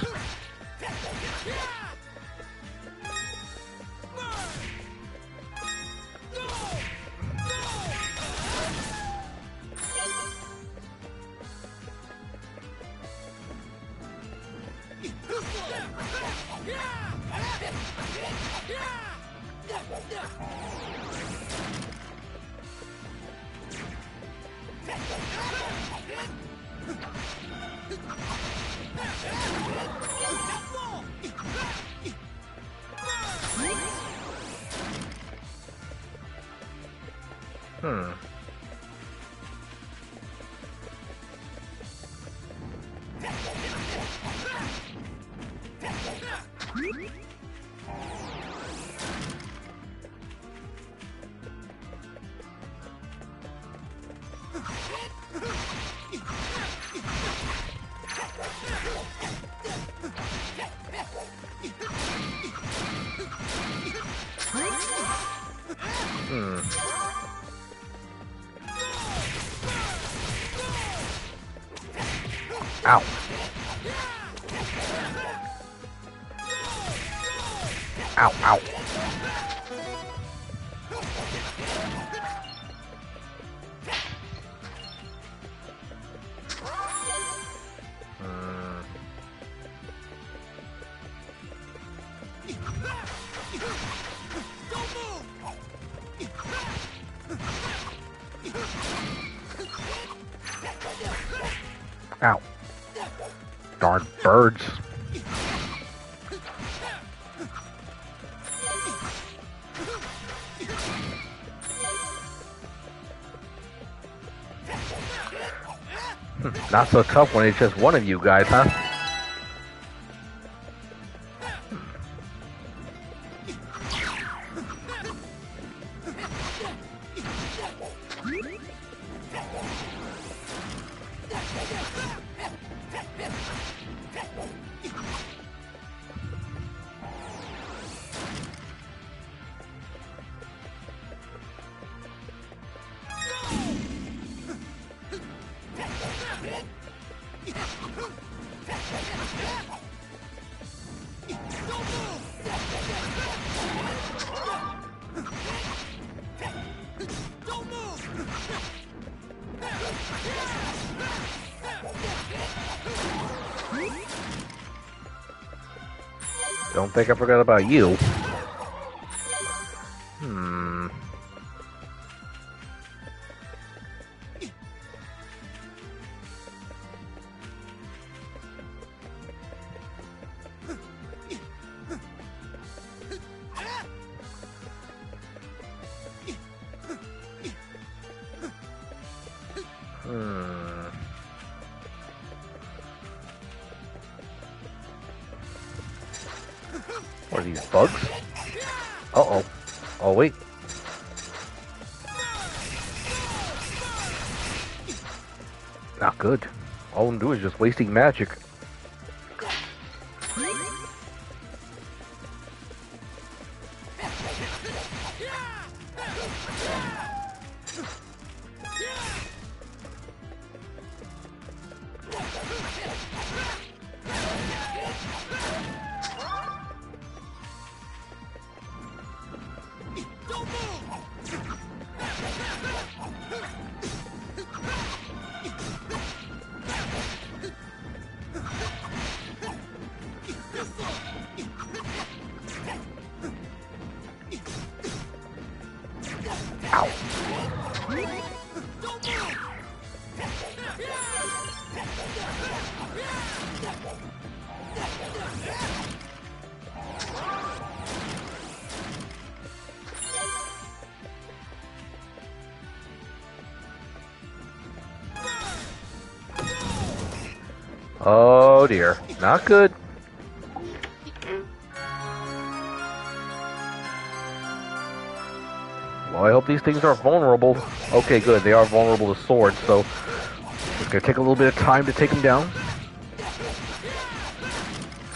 Ow. Ow, ow. Ow. Darn birds. Not so tough when it's just one of you guys, huh? Don't think I forgot about you. What are these, bugs? Uh-oh. Oh, wait. Not good. All I'm doing is just wasting magic. Oh dear, not good. Well, I hope these things are vulnerable. Okay, good, they are vulnerable to swords, so it's gonna take a little bit of time to take them down.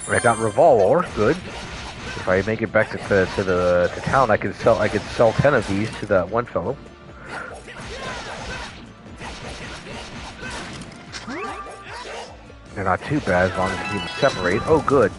I got revolver, good. If I make it back to town, I could sell 10 of these to that one fellow. They're not too bad as long as you can separate. Oh, good.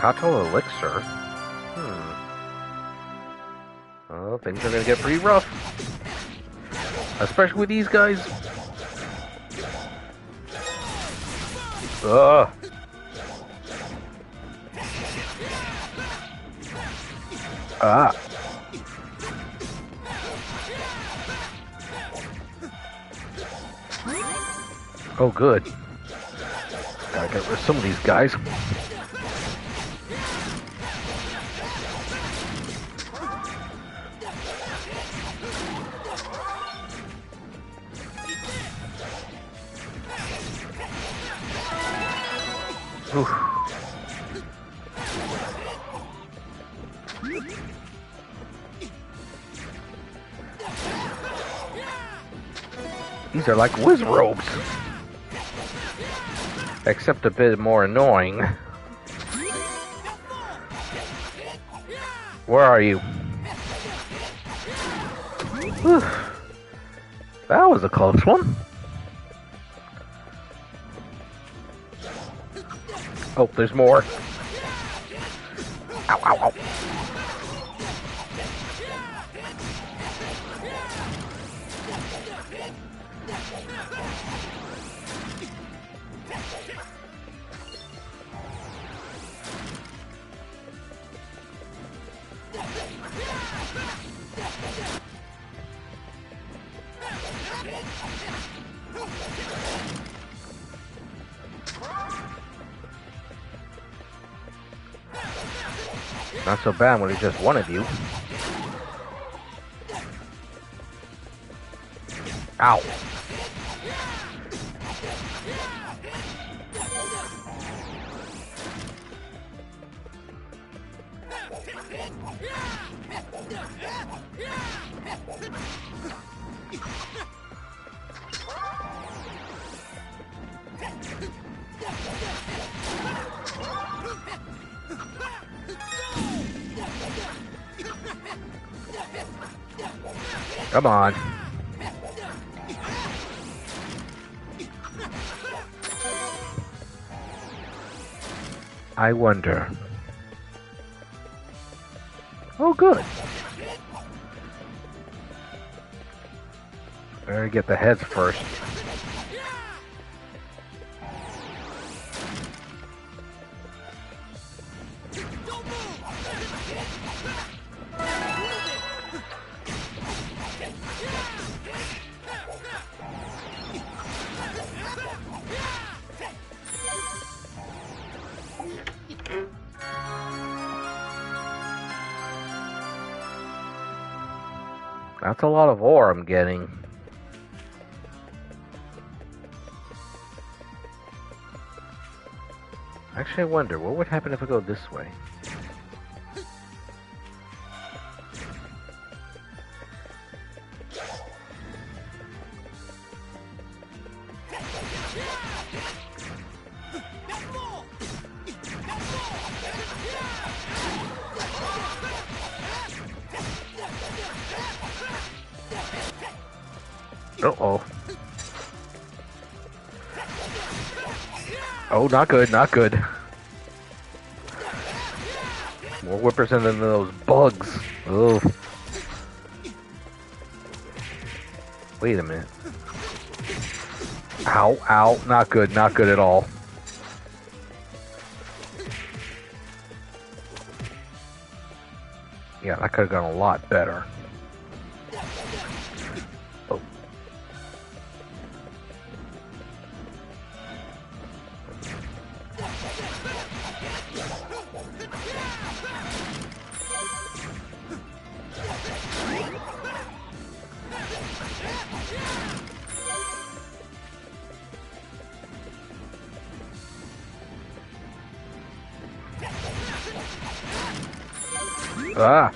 Kato Elixir? Well, things are gonna get pretty rough. Especially with these guys. Ugh. Ah. Oh, good. Gotta get rid of some of these guys. Oof. These are like whiz robes, except a bit more annoying. Where are you? Whew. That was a close one. Oh, there's more. Ow, ow, ow. Not so bad when it's just one of you. Ow. Come on. I wonder. Oh, good. Better get the heads first. That's a lot of ore I'm getting. Actually, I wonder, what would happen if I go this way? Uh-oh. Oh, not good, not good. More whippers than those bugs. Oh. Wait a minute. Ow, ow. Not good at all. Yeah, that could have gone a lot better. Oh. Ah!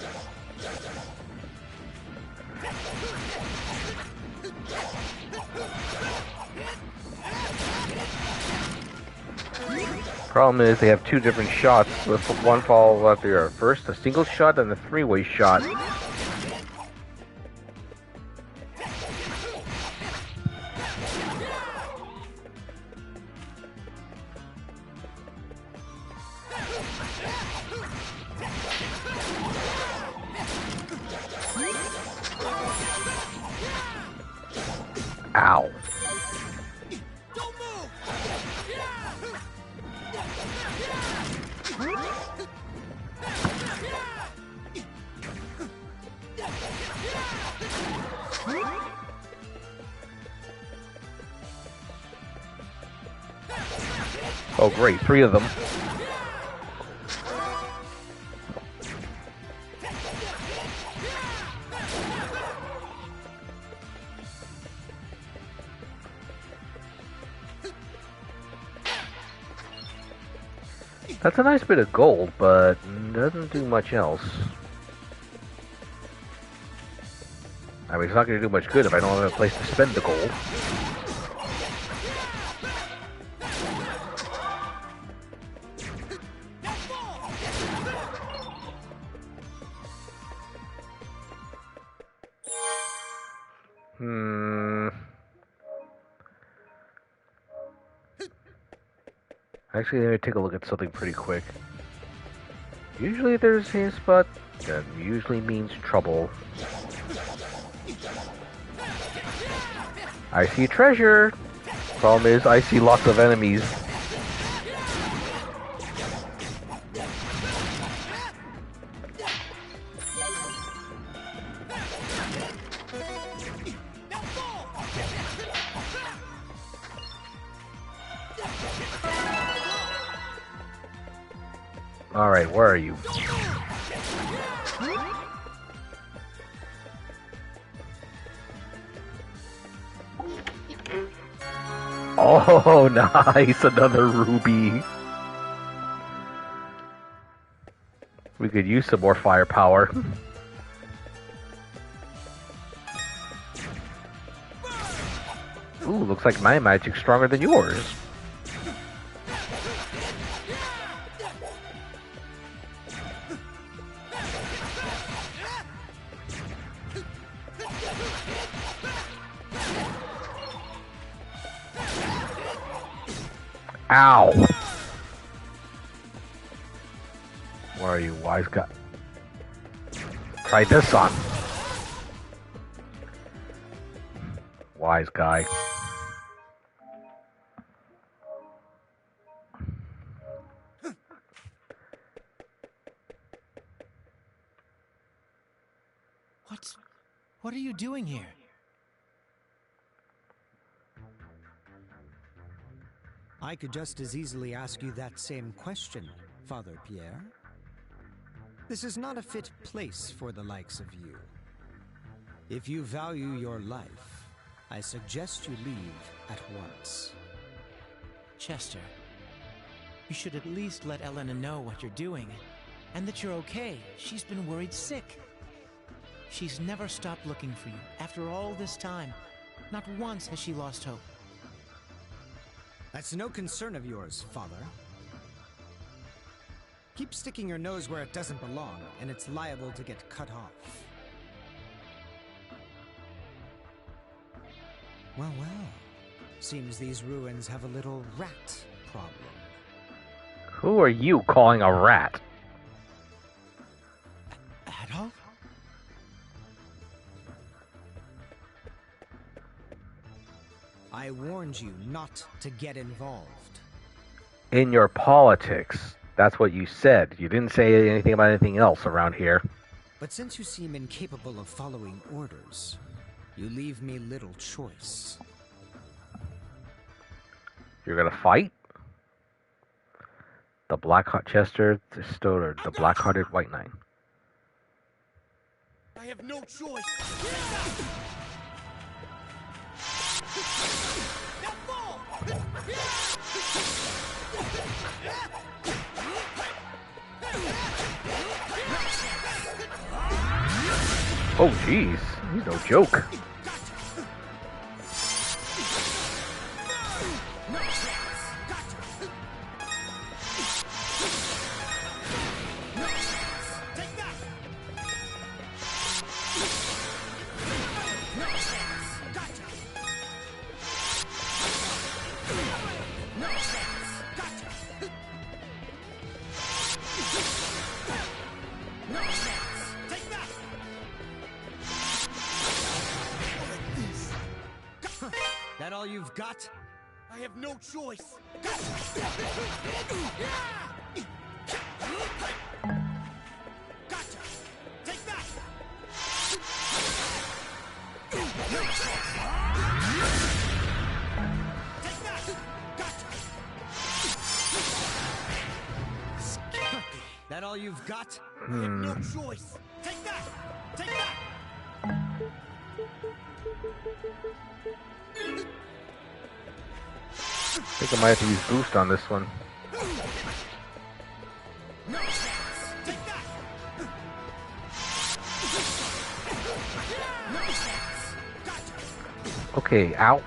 Problem is they have two different shots. With one fall out there. First a single shot and a three-way shot. Ow. Oh great, 3 of them. That's a nice bit of gold, but doesn't do much else. I mean, it's not going to do much good if I don't have a place to spend the gold. Actually, let me take a look at something pretty quick. Usually if there's a spot, that usually means trouble. I see treasure! Problem is, I see lots of enemies. Alright, where are you? Oh, nice! Another ruby! We could use some more firepower. Ooh, looks like my magic's stronger than yours. Ow! Where are you, wise guy? Try this on. Wise guy. What are you doing here? I could just as easily ask you that same question, Father Pierre. This is not a fit place for the likes of you. If you value your life, I suggest you leave at once. Chester, you should at least let Elena know what you're doing, and that you're okay. She's been worried sick. She's never stopped looking for you after all this time. Not once has she lost hope. That's no concern of yours, Father. Keep sticking your nose where it doesn't belong, and it's liable to get cut off. Well, well. Seems these ruins have a little rat problem. Who are you calling a rat? Adol? I warned you not to get involved. In your politics. That's what you said. You didn't say anything about anything else around here. But since you seem incapable of following orders, you leave me little choice. You're gonna fight? The Chester, the Stoner, the Black-Hearted White Knight. I have no choice. Oh, jeez. He's no joke. That all you've got? I have no choice. Gotcha. Take that. Take that. Gotcha. That all you've got? I have no choice. Take that. Take that. I think I might have to use boost on this one. Okay, out.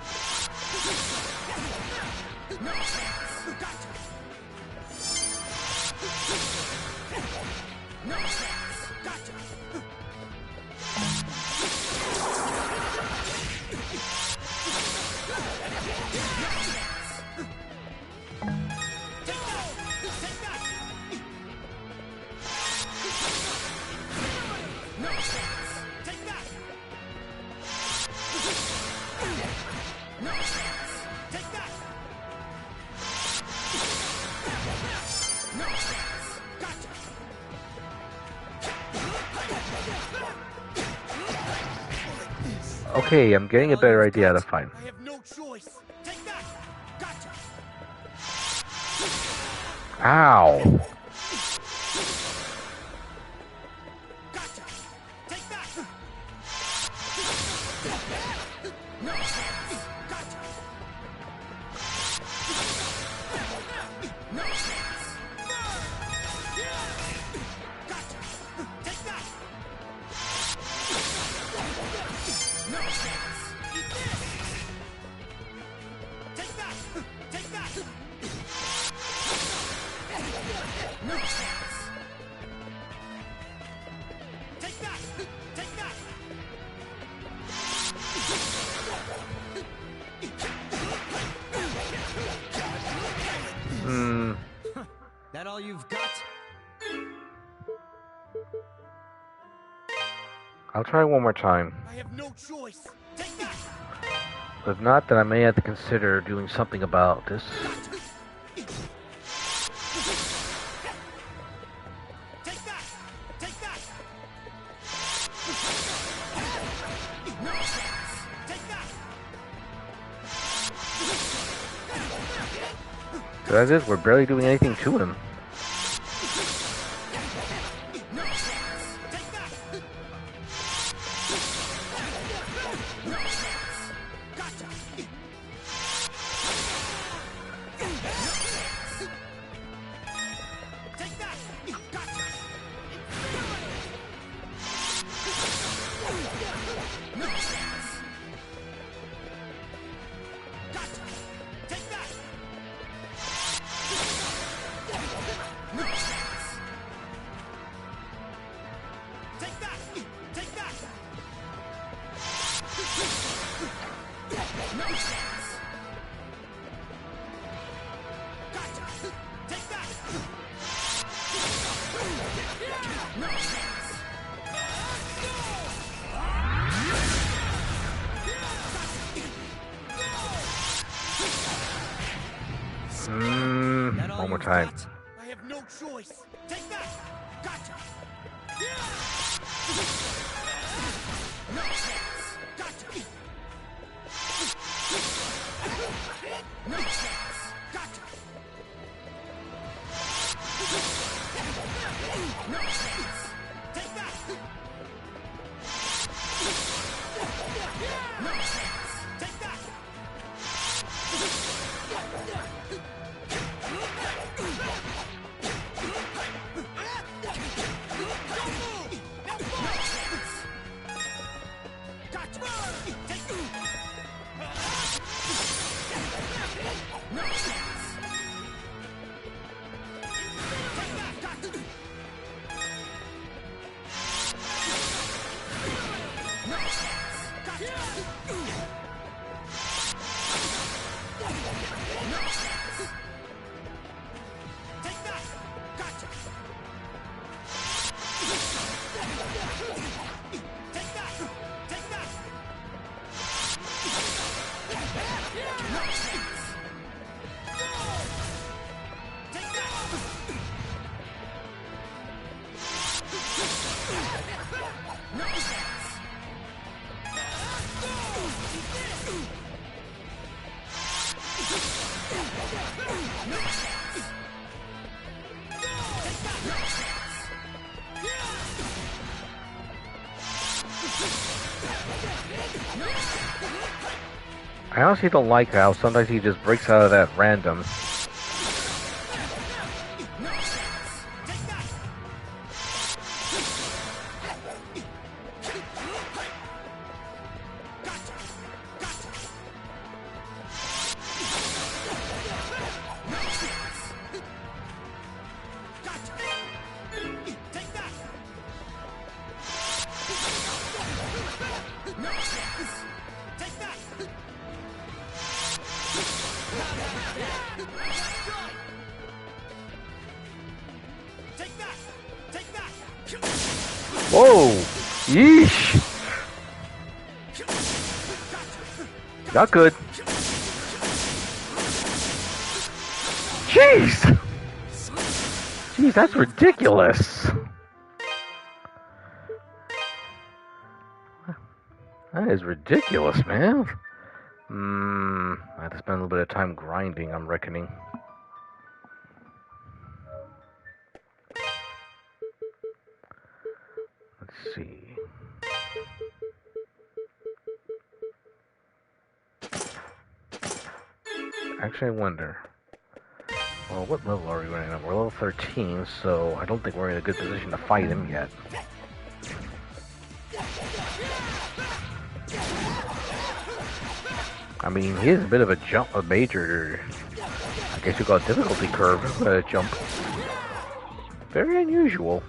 Okay, I'm getting a better idea how to fight. I have no choice. Take that. Gotcha. Ow. Gotcha. Take that. That all you've got? I'll try one more time. I have no choice. Take that. If not, then I may have to consider doing something about this. Take that. Take that. Take that. So that is, we're barely doing anything to him. One more time. I have no choice. Take that! Gotcha! No chance! Gotcha! No chance! Gotcha! No chance! Take that! No chance! Take that! I honestly don't like how sometimes he just breaks out of that random. Whoa! Yeesh! Not good. Jeez! Jeez, that's ridiculous. That is ridiculous, man. I have to spend a little bit of time grinding, I'm reckoning. Let's see. Actually, I wonder. Well, what level are we running at? We're level 13, so I don't think we're in a good position to fight him yet. I mean, he is a bit of a major, I guess you call it difficulty curve, jump. Very unusual.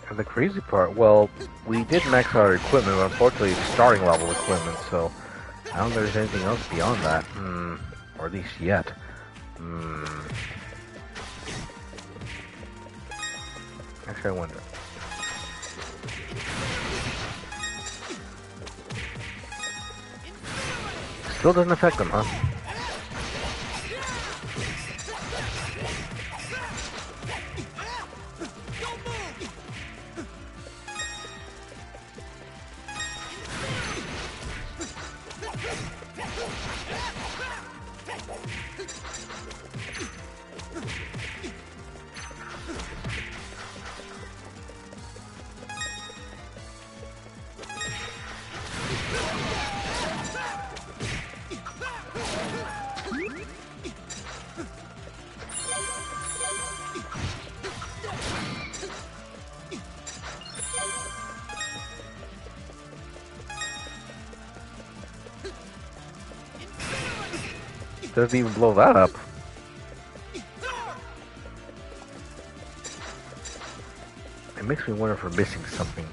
And the crazy part, well, we did max out our equipment, but unfortunately it's starting level equipment, so I don't think there's anything else beyond that. Or at least yet. Actually, I wonder. Still doesn't affect them, huh? Doesn't even blow that up. It makes me wonder if we're missing something.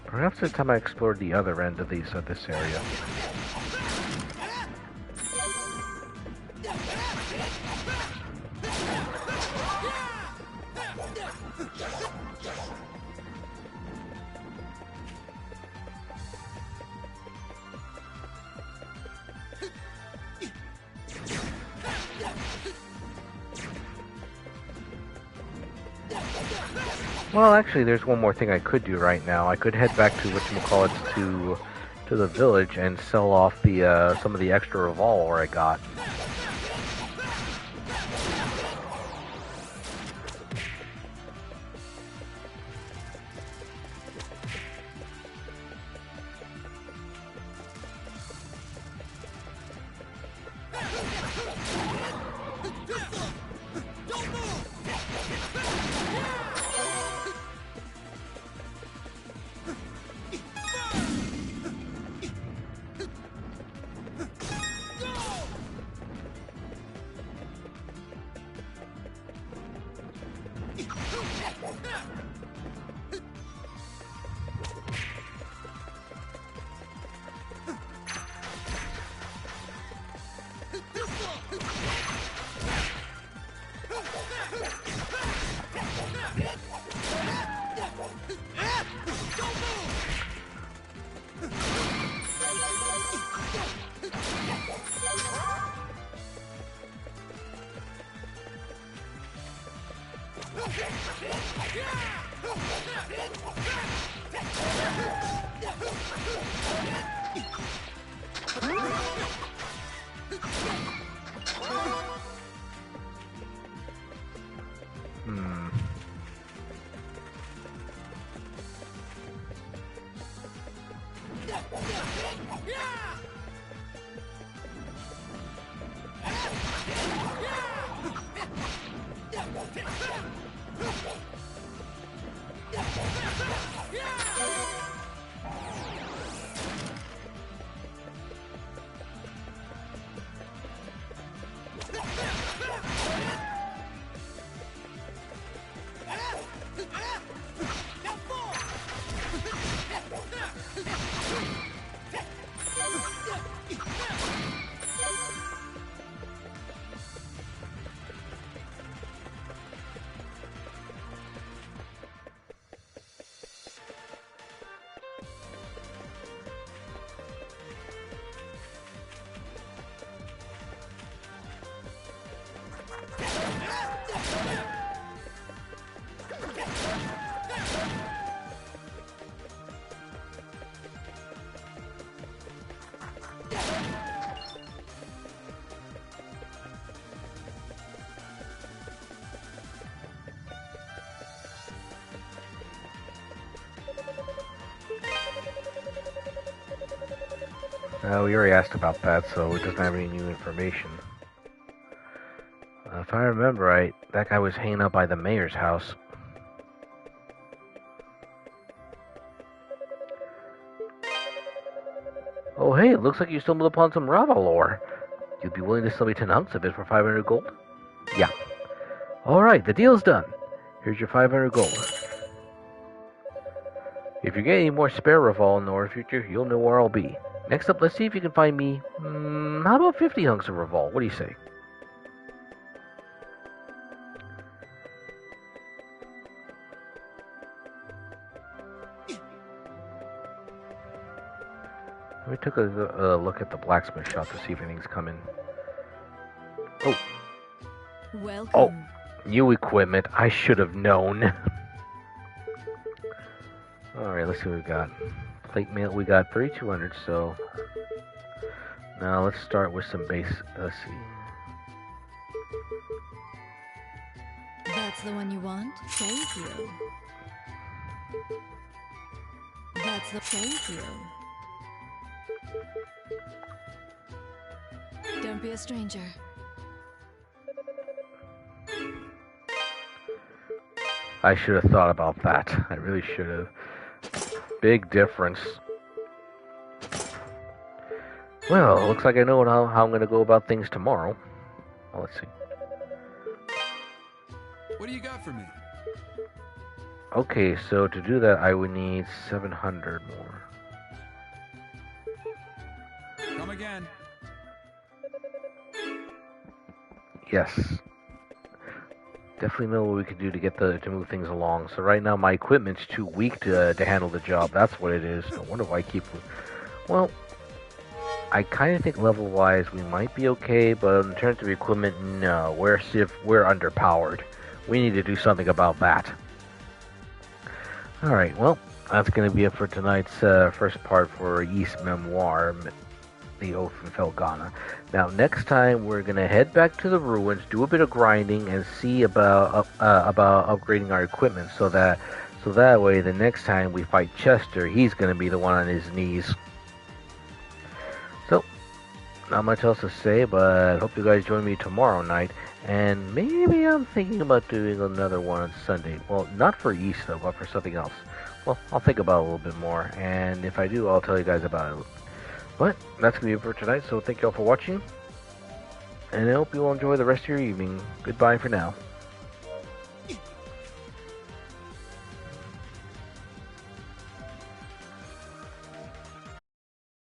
Perhaps the time I explored the other end of this area. Well, actually, there's one more thing I could do right now. I could head back to whatchamacallits to the village and sell off the some of the extra revolver I got. We already asked about that, so it doesn't have any new information. If I remember right, that guy was hanging out by the mayor's house. Oh hey, it looks like you stumbled upon some Rava lore. You'd be willing to sell me 10 hunks of it for 500 gold? Yeah. Alright, the deal's done. Here's your 500 gold. If you get any more spare Revolve in the near future, you'll know where I'll be. Next up, let's see if you can find me, how about 50 hunks of Revolve? What do you say? We took a look at the blacksmith shop to see if anything's coming. Oh. Welcome. Oh, new equipment. I should have known. Alright, let's see what we got. Plate mail, we got 3,200, so... Now let's start with some base, let's see. That's the one you want? Thank you. That's the... Thank you. Don't be a stranger. I should have thought about that. I really should have. Big difference. Well, looks like I know how I'm going to go about things tomorrow. Well, let's see. What do you got for me? Okay, so to do that, I would need 700 more. Come again. Yes. Definitely know what we could do to get to move things along. So right now my equipment's too weak to handle the job. That's what it is. No wonder why I keep... Well, I kind of think level-wise we might be okay, but in terms of equipment, no. We're underpowered. We need to do something about that. Alright, well, that's going to be it for tonight's first part for East Memoire, the Oath from Felghana. Now, next time we're gonna head back to the ruins, do a bit of grinding, and see about upgrading our equipment, so that way the next time we fight Chester, he's gonna be the one on his knees. So, not much else to say, but I hope you guys join me tomorrow night, and maybe I'm thinking about doing another one on Sunday. Well, not for East though, but for something else. Well, I'll think about it a little bit more, and if I do, I'll tell you guys about it. But that's going to be it for tonight, so thank you all for watching, and I hope you all enjoy the rest of your evening. Goodbye for now.